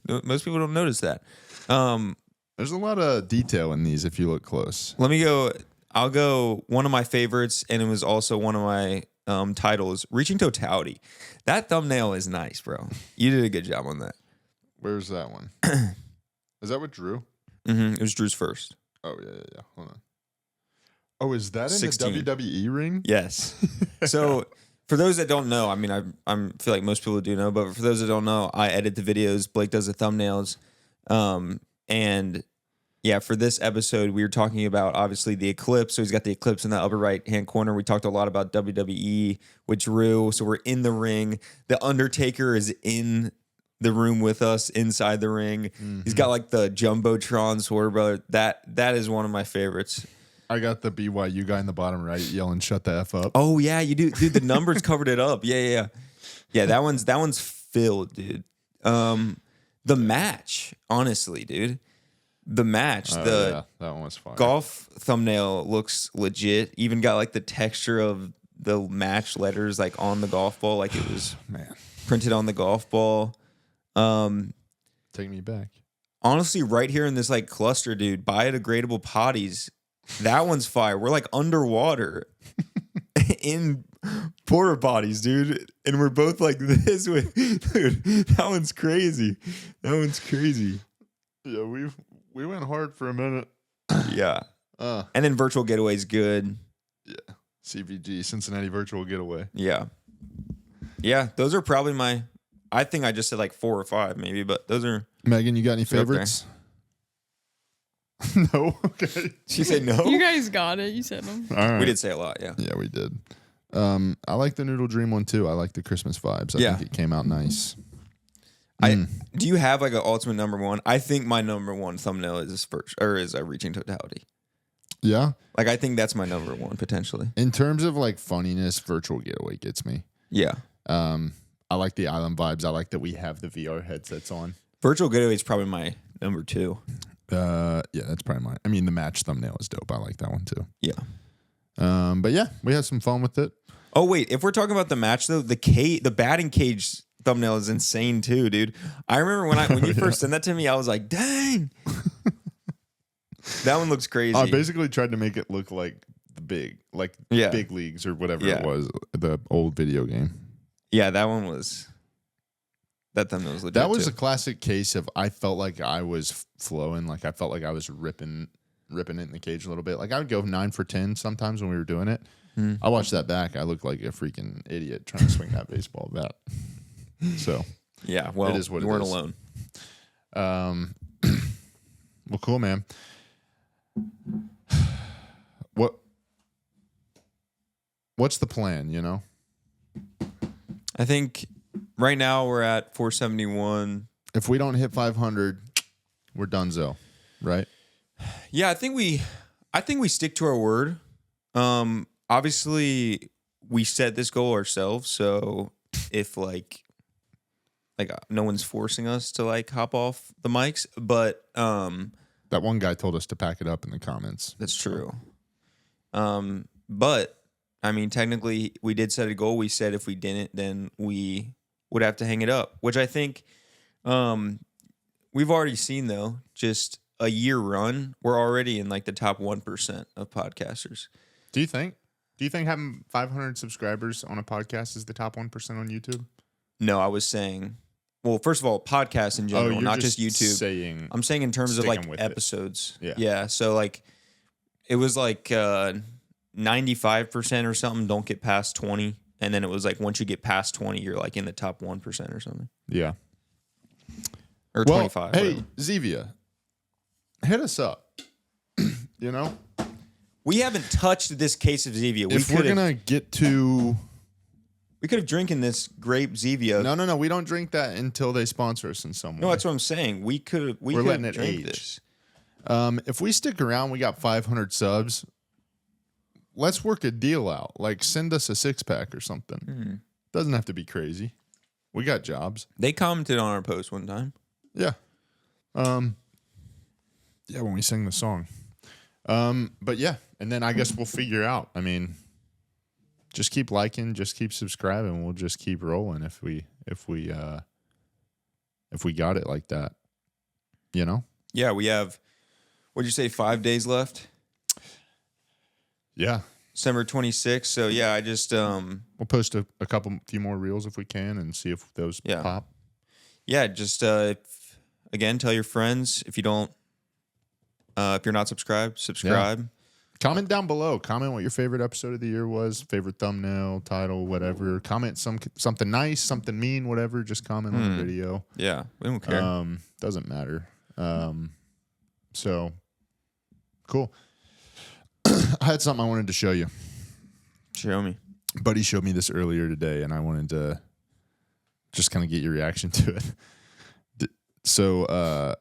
No, most people don't notice that. There's a lot of detail in these if you look close. Let me go. I'll go one of my favorites, and it was also one of my titles, Reaching Totality. That thumbnail is nice, bro. You did a good job on that. Where's that one? Is that what Drew? Mm-hmm. It was Drew's first. Oh, yeah. Hold on. Oh, is that 16. in the WWE ring? Yes. So for those that don't know, I mean, I feel like most people do know, but for those that don't know, I edit the videos. Blake does the thumbnails. And yeah, for this episode, we were talking about obviously the eclipse. So he's got the eclipse in the upper right hand corner. We talked a lot about WWE with Drew. So we're in the ring. The Undertaker is in the room with us inside the ring. Mm-hmm. He's got like the Jumbotron Sorta Brother. That is one of my favorites. I got the BYU guy in the bottom right yelling, "Shut the F up." Oh yeah, you do, dude. The numbers covered it up. Yeah. That one's filled, dude. The match, honestly, dude. The match, that one was fire. Golf thumbnail looks legit. Even got like the texture of the match letters like on the golf ball, like it was printed on the golf ball. Take me back. Honestly, right here in this like cluster, dude, biodegradable potties. That one's fire. We're like underwater in porta potties, dude. And we're both like this way. Dude, that one's crazy. Yeah, we went hard for a minute. Yeah. And then virtual getaway's good. Yeah. CVG, Cincinnati Virtual Getaway. Yeah. Yeah, those are probably I think I just said like 4 or 5 maybe, but those are. Megan, you got any favorites? No. Okay. She said no. You guys got it. You said them. All right. We did say a lot. Yeah. Yeah, we did. I like the Noodle Dream one too. I like the Christmas vibes. I think it came out nice. Do you have like an ultimate number one? I think my number one thumbnail is Reaching Totality. Yeah. Like I think that's my number one potentially. In terms of like funniness, Virtual Getaway gets me. Yeah. I like the island vibes. I like that we have the VR headsets on. Virtual Getaway is probably my number 2. Yeah, that's probably mine. I mean, the match thumbnail is dope. I like that one too. Yeah. But yeah, we had some fun with it. Oh wait, if we're talking about the match though, the batting cage thumbnail is insane too, dude. I remember when you first sent that to me, I was like, dang. That one looks crazy. I basically tried to make it look like the big leagues or whatever it was, the old video game. Yeah, that thumbnail was legit. That was a classic case of I felt like I was flowing, like I felt like I was ripping it in the cage a little bit. Like I would go 9 for 10 sometimes when we were doing it. I watched that back. I looked like a freaking idiot trying to swing that baseball bat. So yeah, well, it is what you it weren't is. alone. Well, cool, man. What's the plan? You know, I think right now we're at 471. If we don't hit 500, we're donezo, right? Yeah, I think we stick to our word. Obviously we set this goal ourselves, so if like no one's forcing us to like hop off the mics, but that one guy told us to pack it up in the comments. That's true. But I mean, technically we did set a goal. We said if we didn't, then we would have to hang it up, which I think we've already seen though, just a year run, we're already in like the top 1% of podcasters. Do you think having 500 subscribers on a podcast is the top 1% on YouTube? No, I was saying, well, first of all, podcasts in general, not just YouTube. I'm saying in terms of like episodes. Yeah. So like it was like 95% or something don't get past 20. And then it was like once you get past 20, you're like in the top 1% or something. Yeah. Or 25. Hey, whatever. Zevia, hit us up. You know? We haven't touched this case of Zevia. If we're going to get to... We could have drinking this grape Zevia. No. We don't drink that until they sponsor us in some way. No, that's what I'm saying. We're letting it age. This. If we stick around, we got 500 subs. Let's work a deal out. Like send us a 6-pack or something. Doesn't have to be crazy. We got jobs. They commented on our post one time. Yeah. Yeah, when we sang the song. But yeah, and then I guess we'll figure out. I mean, just keep liking, just keep subscribing. We'll just keep rolling if we got it like that. You know? Yeah, we have, what'd you say, 5 days left? Yeah. December 26th. So yeah, I just we'll post a few more reels if we can and see if those pop. Yeah, just again, tell your friends if you don't If you're not subscribed, subscribe. Yeah. Comment down below. Comment what your favorite episode of the year was, favorite thumbnail, title, whatever. Comment something nice, something mean, whatever. Just comment on the video. Yeah, we don't care. Doesn't matter. So cool. I had something I wanted to show you. Show me. Buddy showed me this earlier today, and I wanted to just kind of get your reaction to it. So,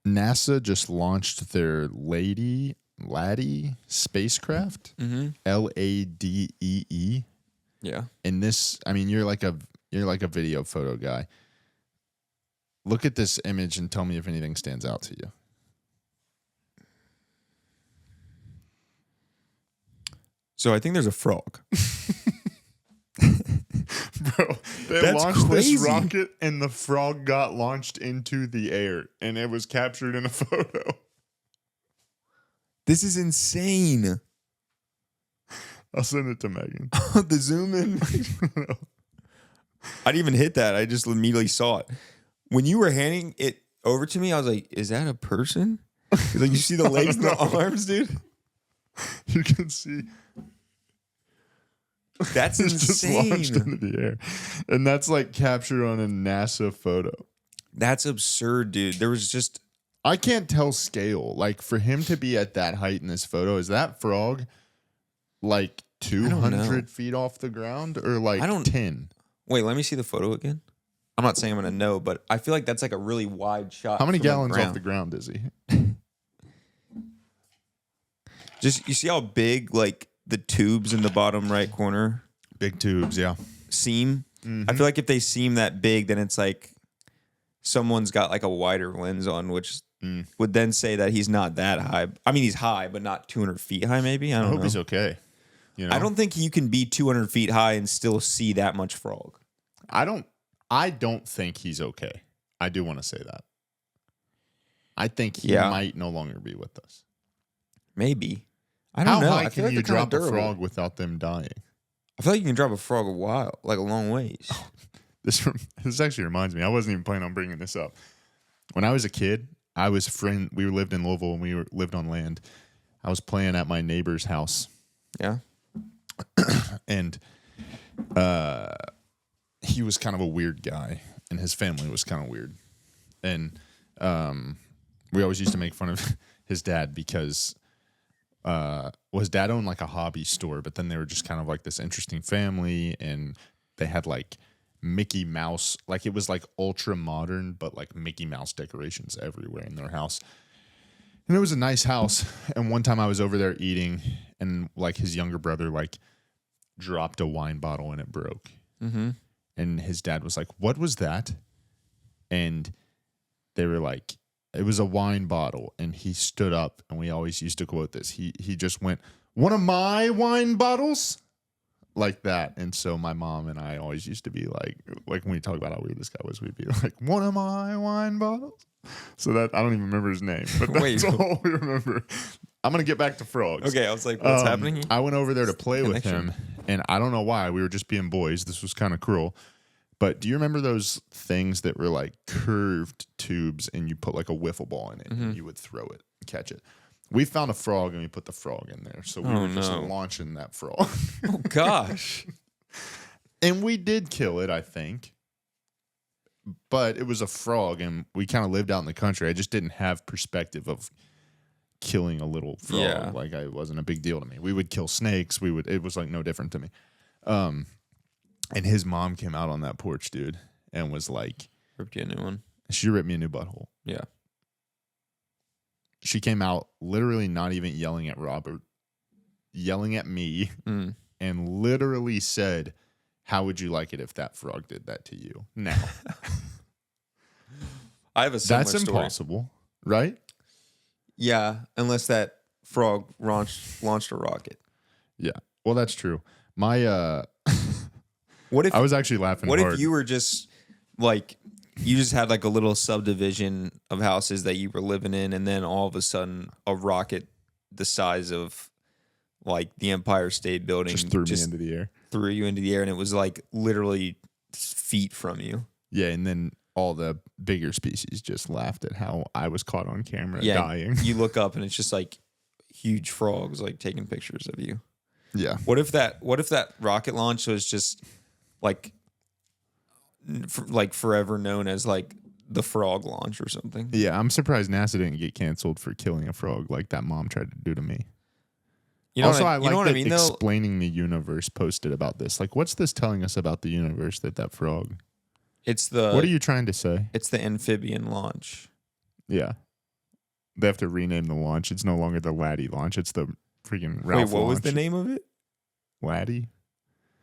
NASA just launched their Laddie spacecraft, LADEE. Yeah. And this, I mean, you're like a video photo guy. Look at this image and tell me if anything stands out to you. So I think there's a frog. Bro, they That's launched crazy. this rocket and the frog got launched into the air and it was captured in a photo. This is insane. I'll send it to Megan. The zoom in. I didn't even hit that. I just immediately saw it. When you were handing it over to me, I was like, is that a person? Like, you see the legs and the arms, dude? You can see That's it's just launched insane. into the air. And that's like captured on a NASA photo. That's absurd, dude. There was just... I can't tell scale. Like, for him to be at that height in this photo, is that frog like 200 feet off the ground or like 10? Wait, let me see the photo again. I'm not saying I'm going to know, but I feel like that's like a really wide shot. How many from the gallons ground. off the ground is he? Just, you see how big, like, the tubes in the bottom right corner Big tubes, yeah. seam? I feel like if they seem that big, then it's like someone's got like a wider lens on, which would then say that he's not that high. I mean, he's high, but not 200 feet high, maybe. I I don't hope know. he's okay. You know? I don't think you can be 200 feet high and still see that much frog. I don't think he's okay. I do want to say that. I think he might no longer be with us. Maybe. I don't know. How I high feel can like you they're kinda drop a durable. frog without them dying? I feel like you can drop a frog a while, like a long ways. This actually reminds me. I wasn't even planning on bringing this up. When I was a kid, we lived in Louisville and we lived on land. I was playing at my neighbor's house. Yeah. And he was kind of a weird guy, and his family was kind of weird. And we always used to make fun of his dad because his dad owned like a hobby store, but then they were just kind of like this interesting family, and they had like Mickey Mouse, like it was like ultra modern, but like Mickey Mouse decorations everywhere in their house. And it was a nice house. And one time I was over there eating, and like his younger brother like dropped a wine bottle and it broke. Mm-hmm. And his dad was like, "What was that?" And they were like, "It was a wine bottle." And he stood up, and we always used to quote this. He just went, "One of my wine bottles?" Like that. And so my mom and I always used to be like when we talk about how weird this guy was, we'd be like, "One of my wine bottles?" So that, I don't even remember his name, but that's all we remember. I'm going to get back to frogs. Okay, I was like, what's happening here? I went over there to play with Connection. him, and I don't know why. We were just being boys. This was kind of cruel. But do you remember those things that were like curved tubes, and you put like a wiffle ball in it, and you would throw it and catch it? We found a frog, and we put the frog in there. So we were just launching that frog. Oh, gosh. And we did kill it, I think. But it was a frog, and we kind of lived out in the country. I just didn't have perspective of killing a little frog. Yeah. Like, it wasn't a big deal to me. We would kill snakes. It was like no different to me. And his mom came out on that porch, dude, and was like, Ripped you a new one. she ripped me a new butthole. Yeah. She came out literally not even yelling at Robert, yelling at me, and literally said, "How would you like it if that frog did that to you?" Now, I have a similar that's story. impossible, right? Yeah, unless that frog launched a rocket. Yeah. Well, that's true. My What if I was actually laughing What hard. if you were just like you just had like a little subdivision of houses that you were living in, and then all of a sudden a rocket the size of like the Empire State Building just threw me into the air. threw you into the air, and it was like literally feet from you. Yeah, and then all the bigger species just laughed at how I was caught on camera dying. You look up and it's just like huge frogs like taking pictures of you. Yeah. What if that rocket launch was just like forever known as like the frog launch or something? Yeah, I'm surprised NASA didn't get canceled for killing a frog like that mom tried to do to me. You know also, I like that Explaining the Universe posted about this. Like, what's this telling us about the universe that frog? What are you trying to say? It's the amphibian launch. Yeah. They have to rename the launch. It's no longer the Laddie launch. It's the freaking Ralph Wait, what launch. was the name of it? Laddie?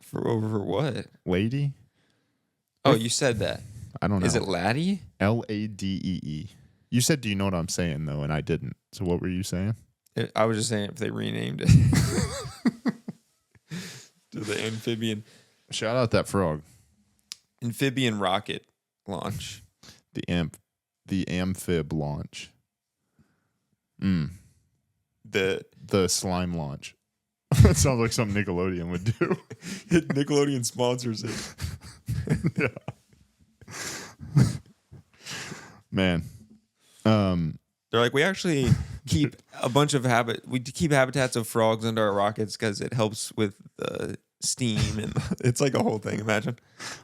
For what? Lady? Oh, you said that. I don't know. Is it Laddie? Ladee. You said, do you know what I'm saying, though? And I didn't. So what were you saying? I was just saying if they renamed it to the amphibian. Shout out that frog. Amphibian rocket launch. The amphib launch. The slime launch. That sounds like something Nickelodeon would do. Nickelodeon sponsors it. Yeah. Man. They're like, we actually keep a bunch of keep habitats of frogs under our rockets because it helps with the steam, and it's like a whole thing. Imagine.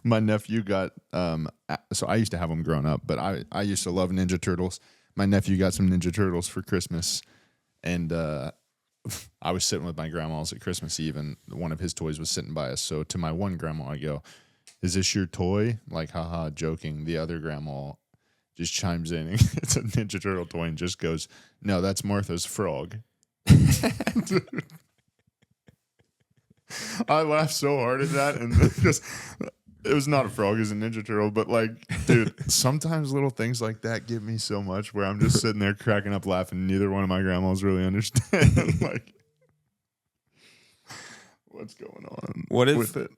My nephew got so I used to have them growing up, but I used to love Ninja Turtles. My nephew got some Ninja Turtles for Christmas, and I was sitting with my grandma's at Christmas Eve, and one of his toys was sitting by us. So to my one grandma, I go, "Is this your toy?" Like, haha, joking. The other grandma just chimes in. It's a Ninja Turtle toy and just goes, "No, that's Martha's frog." I laughed so hard at that, and because it was not a frog, it was a Ninja Turtle. But like, dude, sometimes little things like that give me so much where I'm just sitting there cracking up laughing. Neither one of my grandmas really understand like what's going on. What if with it.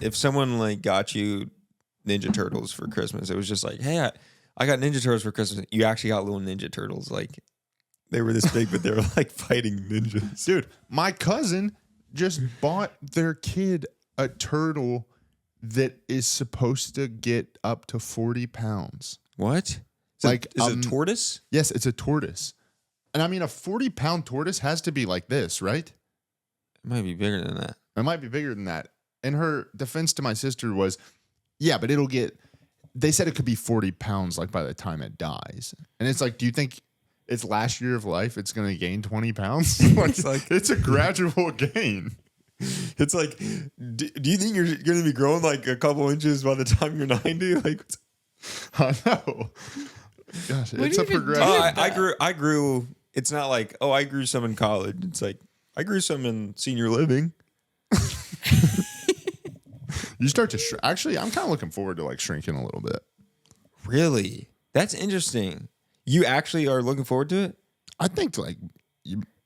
if someone like got you Ninja Turtles for Christmas, it was just like, hey, I got Ninja Turtles for Christmas. You actually got little Ninja Turtles, like they were this big, but they were like fighting ninjas. Dude, my cousin just bought their kid a turtle that is supposed to get up to 40 pounds. What? Is it a tortoise? Yes, it's a tortoise. And I mean, a 40-pound tortoise has to be like this, right? It might be bigger than that. It might be bigger than that. And her defense to my sister was, yeah, but they said it could be 40 pounds like by the time it dies. And it's like, do you think its last year of life, it's going to gain 20 pounds? It's a gradual gain. It's like, do you think you're going to be growing like a couple inches by the time you're 90? Like, I know. Gosh, it's a progression. I grew. It's not like, oh, I grew some in college. It's like, I grew some in senior living. You start to actually, I'm kind of looking forward to like shrinking a little bit. Really? That's interesting. You actually are looking forward to it? I think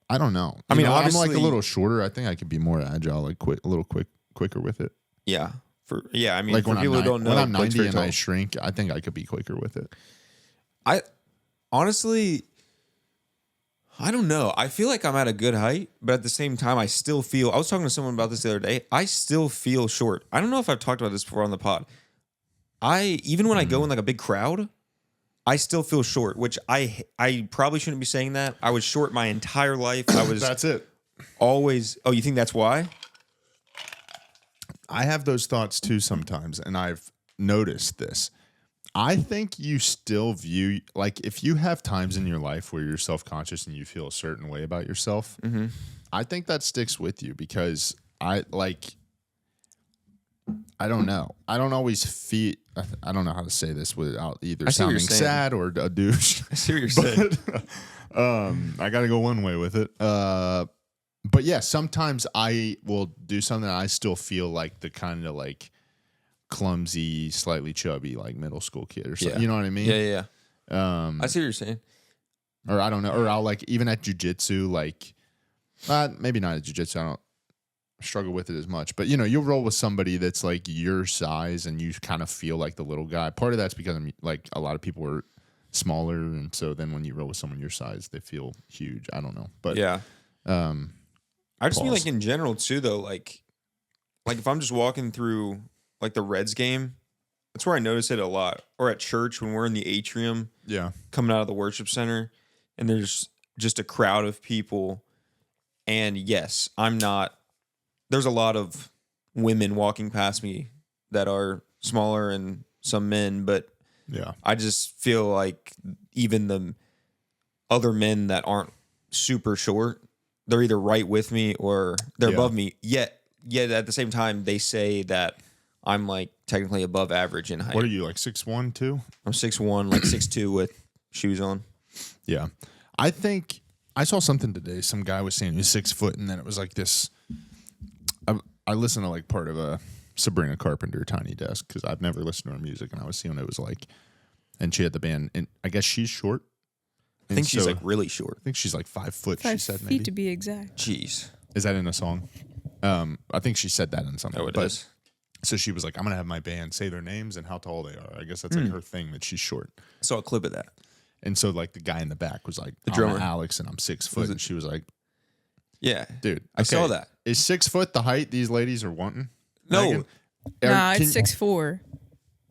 I don't know. I mean, I'm like a little shorter. I think I could be more agile, like a little quicker with it. Yeah. I mean, like for people who don't know, when I'm 90 and I shrink, I think I could be quicker with it. I honestly, I don't know. I feel like I'm at a good height, but at the same time, I was talking to someone about this the other day. I still feel short. I don't know if I've talked about this before on the pod. Even when I go in like a big crowd, I still feel short, which I probably shouldn't be saying that. I was short my entire life. That's it. Always. Oh, you think that's why? I have those thoughts too sometimes, and I've noticed this. I think you still view, like, if you have times in your life where you're self-conscious and you feel a certain way about yourself, I think that sticks with you because I don't know. I don't always feel, I don't know how to say this without either sounding sad or a douche. I see what you're saying. I got to go one way with it. But yeah, sometimes I will do something and I still feel like the kind of like clumsy, slightly chubby, like middle school kid or something. Yeah. You know what I mean? Yeah. I see what you're saying. Or I don't know. Or I'll like, even at jujitsu, like, maybe not at jujitsu. I don't struggle with it as much. But, you'll roll with somebody that's like your size and you kind of feel like the little guy. Part of that's because like a lot of people are smaller. And so then when you roll with someone your size, they feel huge. I don't know. But yeah. I just mean like in general too, though, like if I'm just walking through like the Reds game That's where I notice it a lot. Or at church when we're in the atrium, coming out of the worship center, and there's just a crowd of people. And yes, there's a lot of women walking past me that are smaller and some men, but I just feel like even the other men that aren't super short, they're either right with me or they're above me. Yet at the same time, they say that I'm like technically above average in height. What are you, like 6'1", too? I'm 6'1", like 6'2" with shoes on. Yeah. I think I saw something today. Some guy was saying he was 6 foot, and then it was like this. I listened to like part of a Sabrina Carpenter Tiny Desk because I've never listened to her music, and I was seeing it was like, and she had the band, and I guess she's short. I think she's like really short. I think she's like 5 foot. 5 she said feet maybe to be exact. Jeez. Is that in a song? I think she said that in something. Oh, it is. So she was like, I'm going to have my band say their names and how tall they are. I guess that's like her thing, that she's short. I saw a clip of that. And so like the guy in the back was like, the drummer, Alex, and I'm 6 foot. And she was like, yeah, dude, I saw that. Is 6 foot the height these ladies are wanting? No. Megan? Nah, it's 6'4".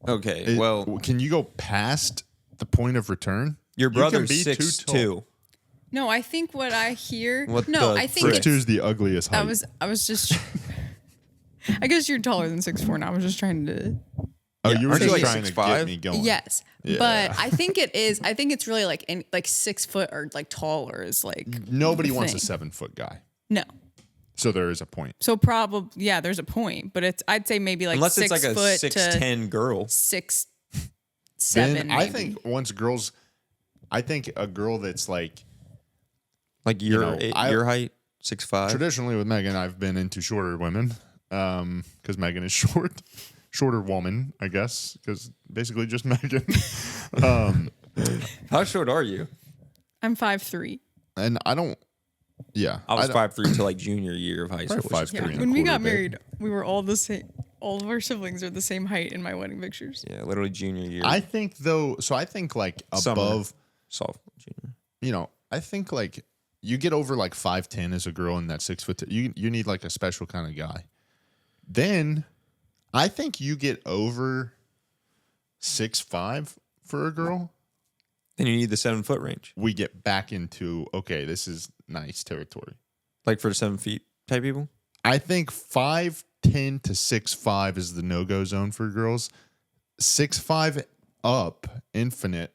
Okay, well. Can you go past the point of return? Your brother's 6'2". No, I think what I hear. What I think 6'2" is the ugliest height. I was just. I guess you're taller than 6'4", and I was just trying to. Oh, you were Aren't just you like trying to 6'5"? get me going. Yes, Yeah. but I think it is. I think it's really like 6 foot or like taller is like. Nobody the wants a thing. 7 foot guy. No. So there is a point. So probably there's a point, but I'd say maybe like Unless 6 it's like a foot 6'10" girl. 6'7". Then I maybe. think once girls, I think a girl that's like Your height, 6'5". traditionally with Megan, I've been into shorter women because Megan is shorter woman, I guess, because basically just Megan. How short are you? I'm 5'3". And I don't. Yeah, I was 5'3" till like junior year of high school. 5'3" Yeah. and a When we quarter, got babe. married, we were all the same. All of our siblings are the same height in my wedding pictures. Yeah, literally junior year. I think though, so I think like above, sophomore, junior. you know, I think like you get over like 5'10" as a girl in that 6 foot. You need like a special kind of guy. Then I think you get over 6'5" for a girl. Then you need the 7 foot range, We get back into, okay, this is nice territory. like for 7 feet type people. I think 5'10" to 6'5" is the no-go zone for girls. 6'5" up, infinite,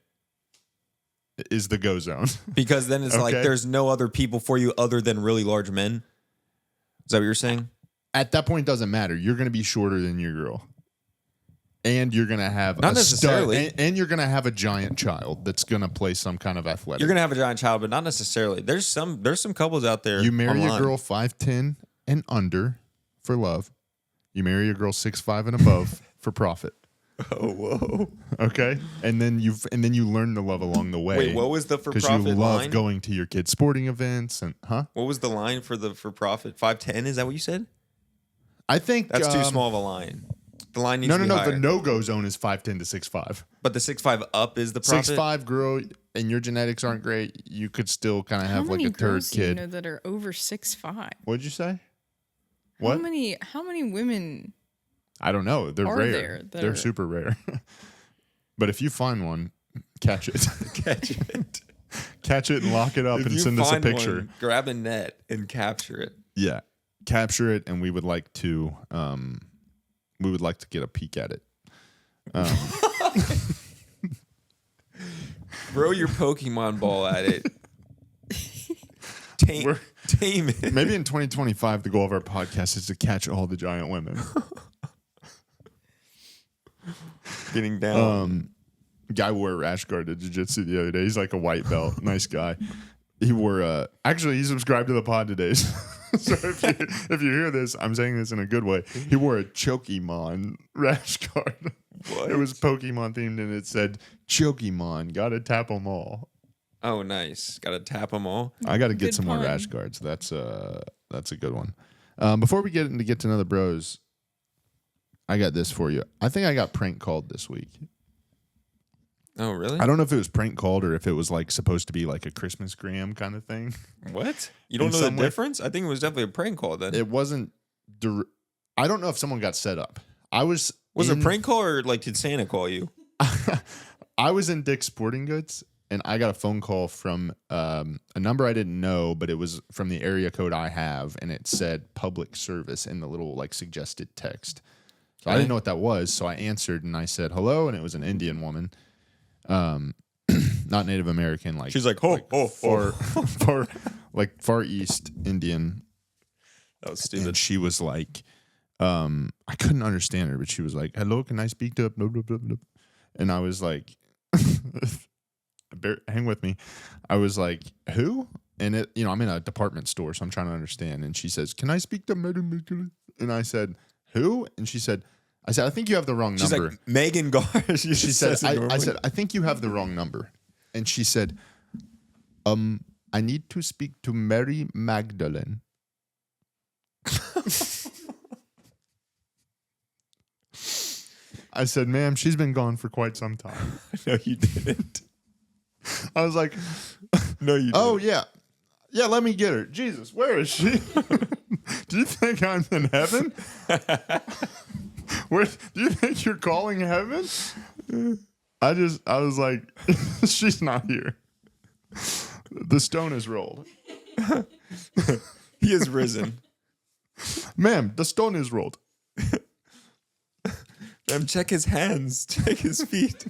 is the go zone. Because then it's like Okay. there's no other people for you other than really large men. Is that what you're saying? At that point, it doesn't matter. You're going to be shorter than your girl. And you're going to have Not a necessarily. and you're going to have a giant child that's going to play some kind of athletic. You're gonna have a giant child, but not necessarily. There's some couples out there. You marry online. a girl 5'10" and under for love. You marry a girl 6'5" and above for profit. Oh, whoa! Okay, and then you learn to love along the way. Wait, what was the for Because profit you love line? going to your kids' sporting events and What was the line for the for profit? 5'10"? Is that what you said? I think That's too small of a line. The line needs to be No. higher. The no-go zone is 5'10" to 6'5". But the 6'5" up is the profit. 6'5" girl, and your genetics aren't great. You could still kind of How have like many a third girls do you kid. know that are over 6'5"? What'd you say? What? How many women? I don't know. They're are rare. there that They're are- super rare. But if you find one, catch it. Catch it. Catch it and lock it up If and you send us a find picture. one, grab a net and capture it. Yeah. Capture it, and we would like to get a peek at it. Throw your Pokemon ball at it. Tame it. Maybe in 2025, the goal of our podcast is to catch all the giant women. Getting down. Guy wore a rash guard to jiu-jitsu the other day. He's like a white belt. Nice guy. He wore actually he subscribed to the pod today. So if you hear this, I'm saying this in a good way. He wore a Chokemon rash guard. What? It was Pokemon themed, and it said Chokemon. Gotta tap them all. Oh, nice. Got to tap them all. I got to get Good some more pun. rash guards. That's a good one. Before we get to another bros, I got this for you. I think I got prank called this week. Oh, really? I don't know if it was prank called or if it was like supposed to be like a Christmas gram kind of thing. What? You don't In know the some way- difference? I think it was definitely a prank call then. It wasn't. I don't know if someone got set up. I was Was it a prank call or like did Santa call you? I was in Dick's Sporting Goods and I got a phone call from a number I didn't know, but it was from the area code I have, and it said public service in the little like suggested text. So I didn't know what that was, so I answered and I said hello, and it was an Indian woman, not Native American. Like she's like, far east Indian. That was stupid. And she was like, I couldn't understand her, but she was like, "Hello, can I speak to blah blah blah blah?" And I was like, hang with me. I was like, who? And it, I'm in a department store, so I'm trying to understand. And she says, "Can I speak to Madam?" And I said, "Who?" And she said, "I think you have the wrong number." She's like, Megan Gar. She said, I said, "I think you have the wrong number." And she said, "I need to speak to Mary Magdalene." I said, "Ma'am, she's been gone for quite some time." No, you didn't. I was like, no, you didn't. "Oh, yeah. Yeah, let me get her. Jesus, where is she?" "Do you think I'm in heaven? Where do you think you're calling heaven?" I was like, "She's not here. The stone is rolled." He is risen. "Ma'am, the stone is rolled." Check his hands. Check his feet.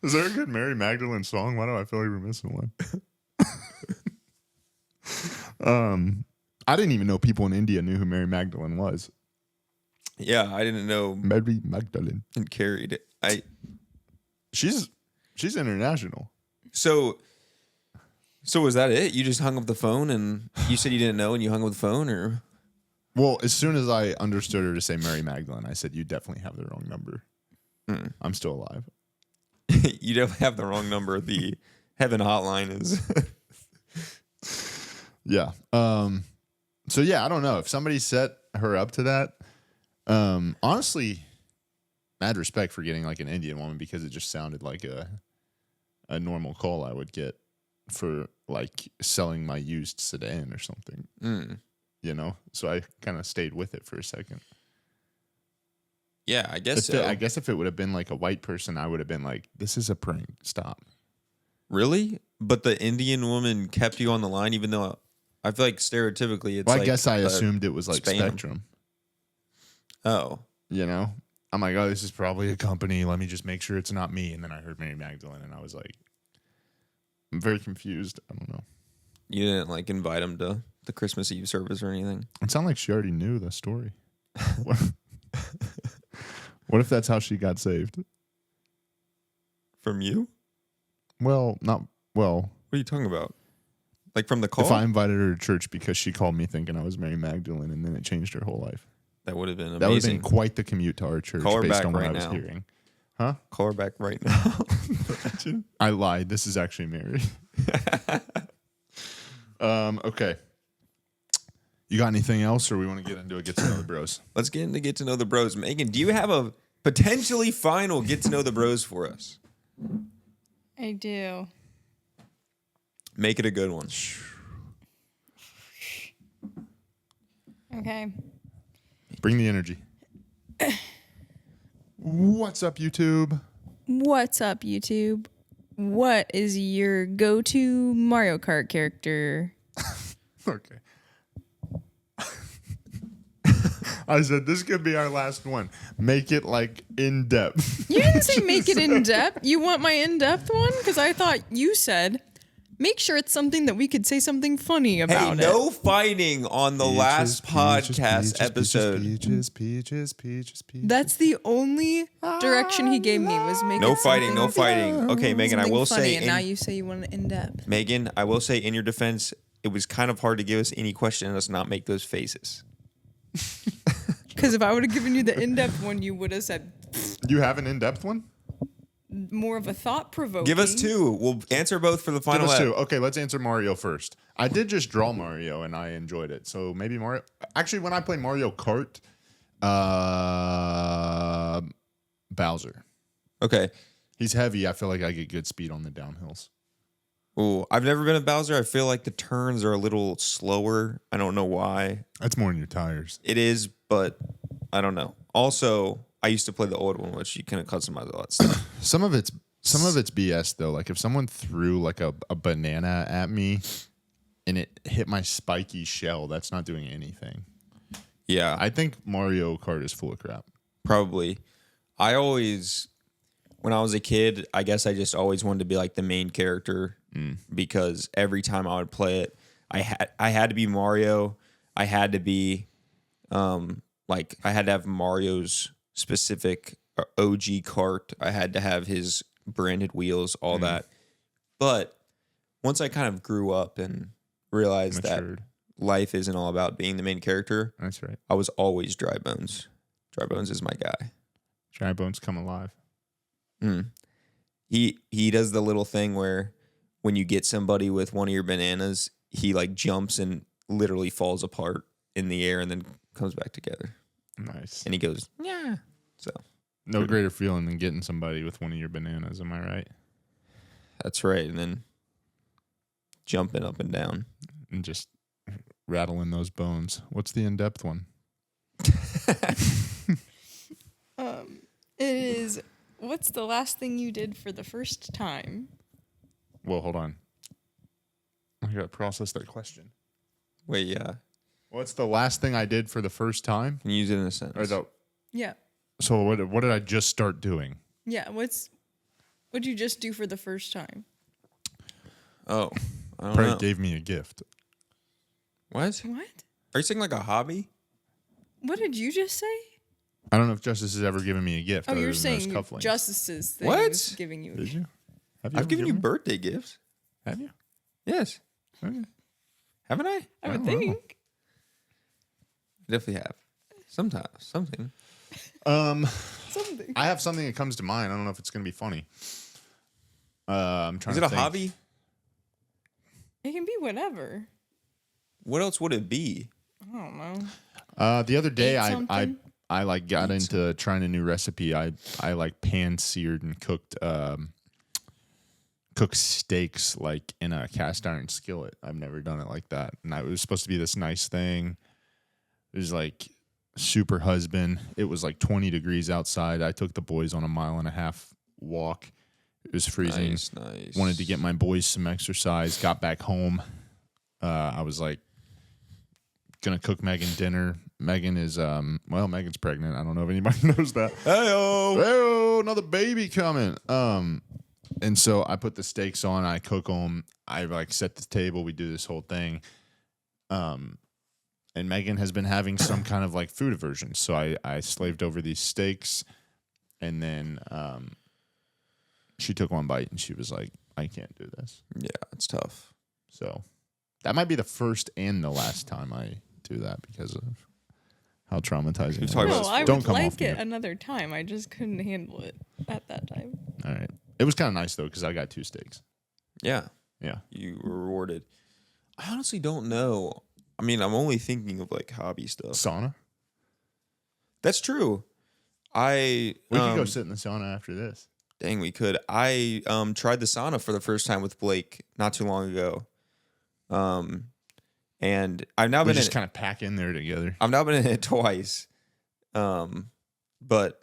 Is there a good Mary Magdalene song? Why do I feel like we're missing one? I didn't even know people in India knew who Mary Magdalene was. Yeah, I didn't know. Mary Magdalene. And carried it. She's international. So was that it? You just hung up the phone and you said you didn't know and you hung up the phone, or? Well, as soon as I understood her to say Mary Magdalene, I said, "You definitely have the wrong number." I'm still alive. You definitely have the wrong number. The heaven hotline is. Yeah. So yeah, I don't know if somebody set her up to that. Honestly, mad respect for getting like an Indian woman, because it just sounded like a normal call I would get for like selling my used sedan or something. So I kind of stayed with it for a second. Yeah, I guess so. I guess if it would have been like a white person, I would have been like, "This is a prank. Stop." Really? But the Indian woman kept you on the line, even though I feel like stereotypically it's well, I like guess I assumed it was like spam. Spectrum. Oh. I'm like, "Oh, this is probably a company. Let me just make sure it's not me." And then I heard Mary Magdalene, and I was like, I'm very confused. I don't know. You didn't like invite him to the Christmas Eve service or anything? It sounded like she already knew the story. What if that's how she got saved? From you? Well, not well. What are you talking about? Like from the call? If I invited her to church because she called me thinking I was Mary Magdalene, and then it changed her whole life. That would have been amazing. That would have been quite the commute to our church based on what I was hearing. Huh? Call her back right now. I lied. This is actually Mary. Okay. You got anything else, or we want to get into a Get to Know the Bros? Let's get into Get to Know the Bros. Megan, do you have a potentially final Get to Know the Bros for us? I do. Make it a good one. Okay. Bring the energy. What's up, YouTube? What's up, YouTube? What is your go-to Mario Kart character? Okay. I said this could be our last one. Make it like in depth. You didn't say make it in depth. You want my in-depth one? Because I thought you said make sure it's something that we could say something funny about. Hey, no fighting on the last podcast episode. Peaches. That's the only direction he gave me was make No it fighting, no fighting. Okay, Megan, I something will funny, say. and now you say you want it in depth. Megan, I will say in your defense, it was kind of hard to give us any question and us not make those faces. Because if I would have given you the in-depth one, you would have said. You have an in-depth one? More of a thought-provoking. Give us two. We'll answer both for the final. Give us two. Okay, let's answer Mario first. I did just draw Mario, and I enjoyed it. So maybe Mario. Actually, when I play Mario Kart, Bowser. Okay. He's heavy. I feel like I get good speed on the downhills. Ooh, I've never been a Bowser. I feel like the turns are a little slower. I don't know why. That's more in your tires. It is, but I don't know. Also, I used to play the old one, which you couldn't customize a lot of stuff. Some of it's BS though. Like if someone threw like a banana at me and it hit my spiky shell, that's not doing anything. Yeah. I think Mario Kart is full of crap. Probably. I always, when I was a kid, I guess I just always wanted to be like the main character because every time I would play it, I had to be Mario. I had to be like I had to have Mario's specific OG kart. I had to have his branded wheels, all that. But once I kind of grew up and realized Matured. that life isn't all about being the main character, That's right. I was always Dry Bones. Dry Bones is my guy. Dry Bones come alive. He does the little thing where when you get somebody with one of your bananas, he like jumps and literally falls apart in the air and then comes back together. Nice. And he goes, yeah. So No greater feeling than getting somebody with one of your bananas, am I right? that's right. And then jumping up and down. And just rattling those bones. What's the in-depth one? It is, what's the last thing you did for the first time? Well, hold on. I gotta process that question. Wait, yeah. What's the last thing I did for the first time? Can you use it in a sentence? Yeah. So what did I just start doing? Yeah, what'd you just do for the first time? Oh, I don't Probably know. gave me a gift. What? What? Are you saying like a hobby? What did you just say? I don't know if Justice has ever given me a gift. Oh, other you're than saying those cufflinks. Justice's thing What? is giving you. Did you? Have I've given you me? birthday gifts. Have you? Yes. Okay. Haven't I? I would don't know. think. Definitely have. Sometimes. Something. Something. I have something that comes to mind. I don't know if it's going to be funny. I'm trying Is it to a think. hobby? It can be whatever. What else would it be? I don't know. The other day, Eat I something? like got into trying a new recipe. I like pan seared and cooked steaks like in a cast iron skillet. I've never done it like that, and it was supposed to be this nice thing. It was like super husband. It was like 20 degrees outside. I took the boys on a 1.5 mile walk. It was freezing. Nice. Wanted to get my boys some exercise. Got back home. I was like, gonna cook Megan dinner. Megan is Megan's pregnant. I don't know if anybody knows that. Hey-o, another baby coming. And so I put the steaks on. I cook them. I like set the table. We do this whole thing. And Megan has been having some kind of like food aversion. So I slaved over these steaks, and then she took one bite and she was like, I can't do this. Yeah, it's tough. So that might be the first and the last time I do that because of how traumatizing it talking was. about No, I Don't would come like off it mute. another time. I just couldn't handle it at that time. All right. It was kind of nice though because I got 2 steaks. Yeah. Yeah. You were rewarded. I honestly don't know. I mean, I'm only thinking of like hobby stuff. Sauna? That's true. We could go sit in the sauna after this. Dang, we could. I tried the sauna for the first time with Blake not too long ago. And I've now We been just in kind of pack in there together. I've now been in it twice. But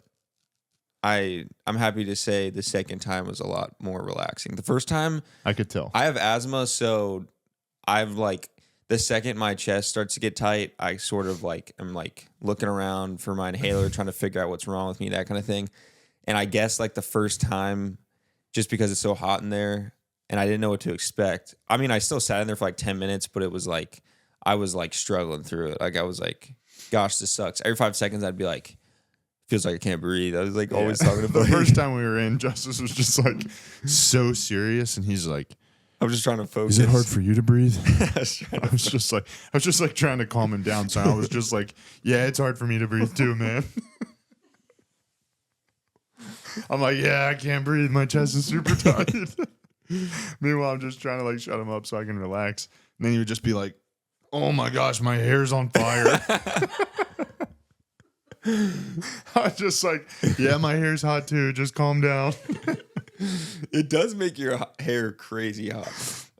I'm happy to say the second time was a lot more relaxing. The first time I could tell. I have asthma, so I've like the second my chest starts to get tight, I sort of like I'm like looking around for my inhaler, trying to figure out what's wrong with me, that kind of thing. And I guess like the first time, just because it's so hot in there and I didn't know what to expect. I mean, I still sat in there for like 10 minutes, but it was like I was like struggling through it. Like I was like, gosh, this sucks. Every 5 seconds I'd be like, feels like I can't breathe. I was like always talking to The Blake. first time we were in, Justice was just like so serious, and he's like, I'm just trying to focus. "Is it hard for you to breathe?" I was trying I was just like trying to calm him down. So I was just like, "Yeah, it's hard for me to breathe too, man." I'm like, "Yeah, I can't breathe. My chest is super tight." Meanwhile, I'm just trying to like shut him up so I can relax. And then he would just be like, "Oh my gosh, my hair's on fire." I was just like, "Yeah, my hair's hot too. Just calm down." It does make your hair crazy hot.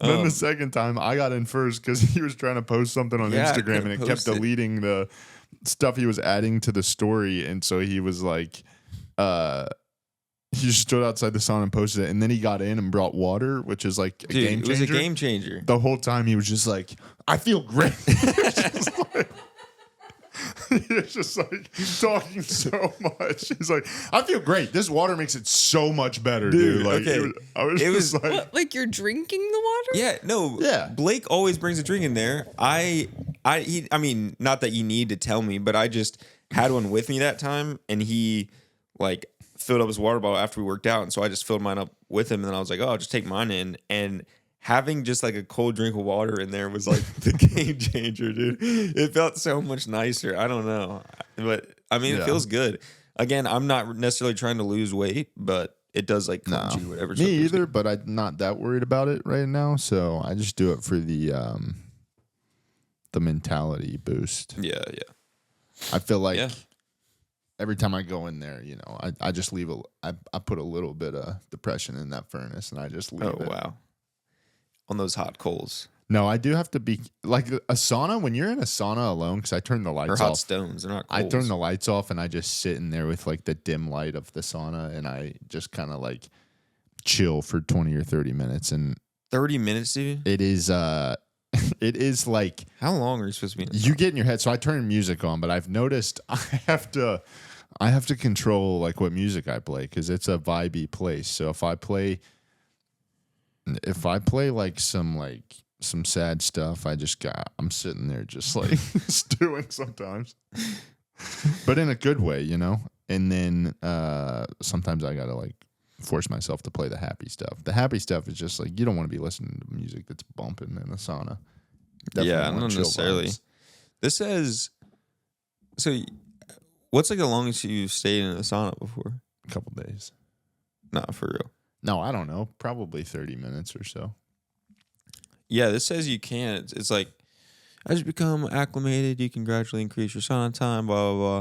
Then the second time, I got in first because he was trying to post something on Yeah, I Instagram, and couldn't it kept post it. deleting stuff he was adding to the story, and so he was like, he just stood outside the sauna and posted it, and then he got in and brought water, which is like a game changer. It was a game changer. The whole time he was just like, I feel great. He was just like talking so much. He's like, I feel great. This water makes it so much better, dude. Like, okay. I was just like, What, like you're drinking the water? Yeah, no. Yeah. Blake always brings a drink in there. I mean, not that you need to tell me, but I just had one with me that time, and he like filled up his water bottle after we worked out, and so I just filled mine up with him, and then I was like, oh, I'll just take mine in, and having just like a cold drink of water in there was like the game changer, dude. It felt so much nicer. I don't know, but I mean, it feels good. Again, I'm not necessarily trying to lose weight, but it does like cleanse you, whatever. Me either, but I'm not that worried about it right now. So I just do it for the mentality boost. Yeah. I feel like every time I go in there, you know, I just leave I put a little bit of depression in that furnace, and I just leave it. Oh wow. On those hot coals. No, I do have to be like a sauna. When you're in a sauna alone, because I turn the lights Or off. hot stones. They're not coals. I turn the lights off, and I just sit in there with like the dim light of the sauna, and I just kind of like chill for 20 or 30 minutes. And 30 minutes, dude? it is it is like, How long are you supposed to be in the you get in your head. So I turn music on, but I've noticed I have to control like what music I play, because it's a vibey place. So if I play like some sad stuff, I'm sitting there just like stewing sometimes, but in a good way, you know. And then sometimes I gotta like force myself to play the happy stuff. The happy stuff is just like, you don't want to be listening to music that's bumping in the sauna. Yeah, not necessarily. This says, so what's like the longest you've stayed in a sauna before? A couple days. Not for real. No, I don't know. Probably 30 minutes or so. Yeah, this says you can. It's like, as you become acclimated, you can gradually increase your sauna time, blah, blah, blah.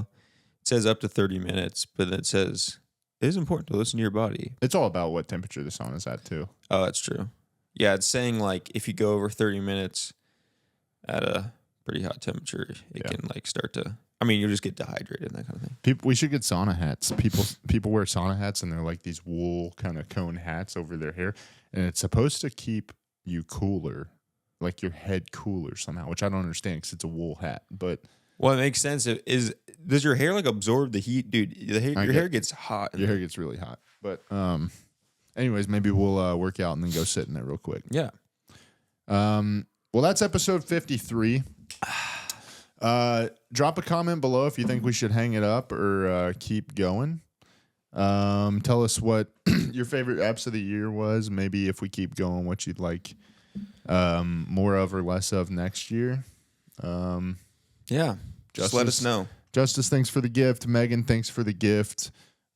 It says up to 30 minutes, but it says it is important to listen to your body. It's all about what temperature the sauna's at, too. Oh, that's true. Yeah, it's saying like if you go over 30 minutes at a pretty hot temperature, it can like start to, I mean, you'll just get dehydrated and that kind of thing. We should get sauna hats. People wear sauna hats, and they're like these wool kind of cone hats over their hair, and it's supposed to keep you cooler, like your head cooler somehow, which I don't understand because it's a wool hat. But well, it makes sense. Does your hair like absorb the heat, dude? Your hair gets hot. Your hair gets really hot. But anyways, maybe we'll work out and then go sit in there real quick. Yeah. Well, that's episode 53. Drop a comment below if you think we should hang it up or keep going. Tell us what your favorite apps of the year was. Maybe if we keep going, what you'd like more of or less of next year. Yeah. Just let us know. Justus, thanks for the gift. Megan, thanks for the gift.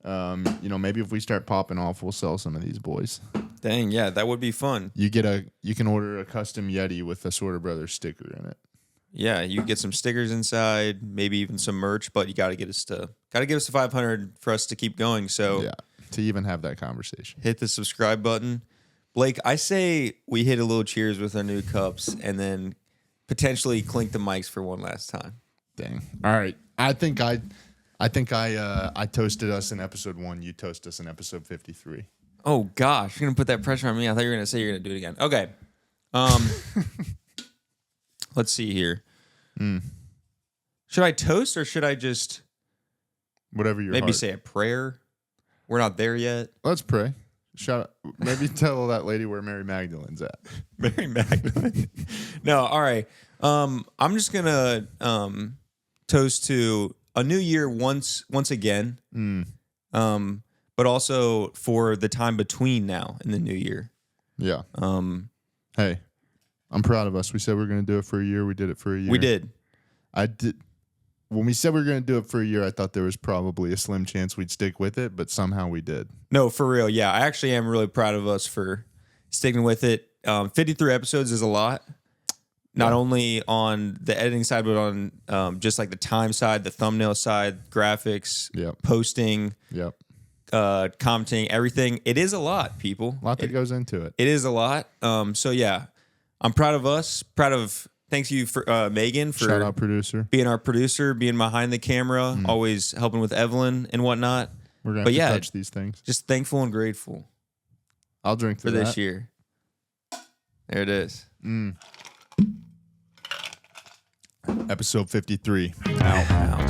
Maybe if we start popping off, we'll sell some of these boys. Dang, yeah, that would be fun. You can order a custom Yeti with a Sorta Brothers sticker in it. Yeah, you get some stickers inside, maybe even some merch, but you got to give us to 500 for us to keep going. So yeah, to even have that conversation, hit the subscribe button. Blake, I say we hit a little cheers with our new cups and then potentially clink the mics for one last time. Dang. All right. I think I toasted us in episode 1. You toast us in episode 53. Oh gosh, you're gonna put that pressure on me. I thought you were gonna say you're gonna do it again. Okay. Let's see here. Should I toast or should I just whatever your maybe heart. say a prayer? We're not there yet. Let's pray. Shout out. Maybe tell that lady where Mary Magdalene's at. Mary Magdalene. No, all right. I'm just gonna toast to a new year once again. But also for the time between now and the new year. Yeah. Hey, I'm proud of us. We said we were going to do it for a year. We did it for a year. We did. I did. When we said we were going to do it for a year, I thought there was probably a slim chance we'd stick with it, but somehow we did. No, for real. Yeah, I actually am really proud of us for sticking with it. 53 episodes is a lot. Not only on the editing side, but on just like the time side, the thumbnail side, graphics, posting, commenting, everything. It is a lot, people. A lot that goes into it. It is a lot. So yeah, I'm proud of us, proud of thanks you for Megan for shout out producer, being our producer, being behind the camera, always helping with Evelyn and whatnot. We're gonna have to touch these things. Just thankful and grateful. I'll drink for this year. There it is. Episode 53. Out.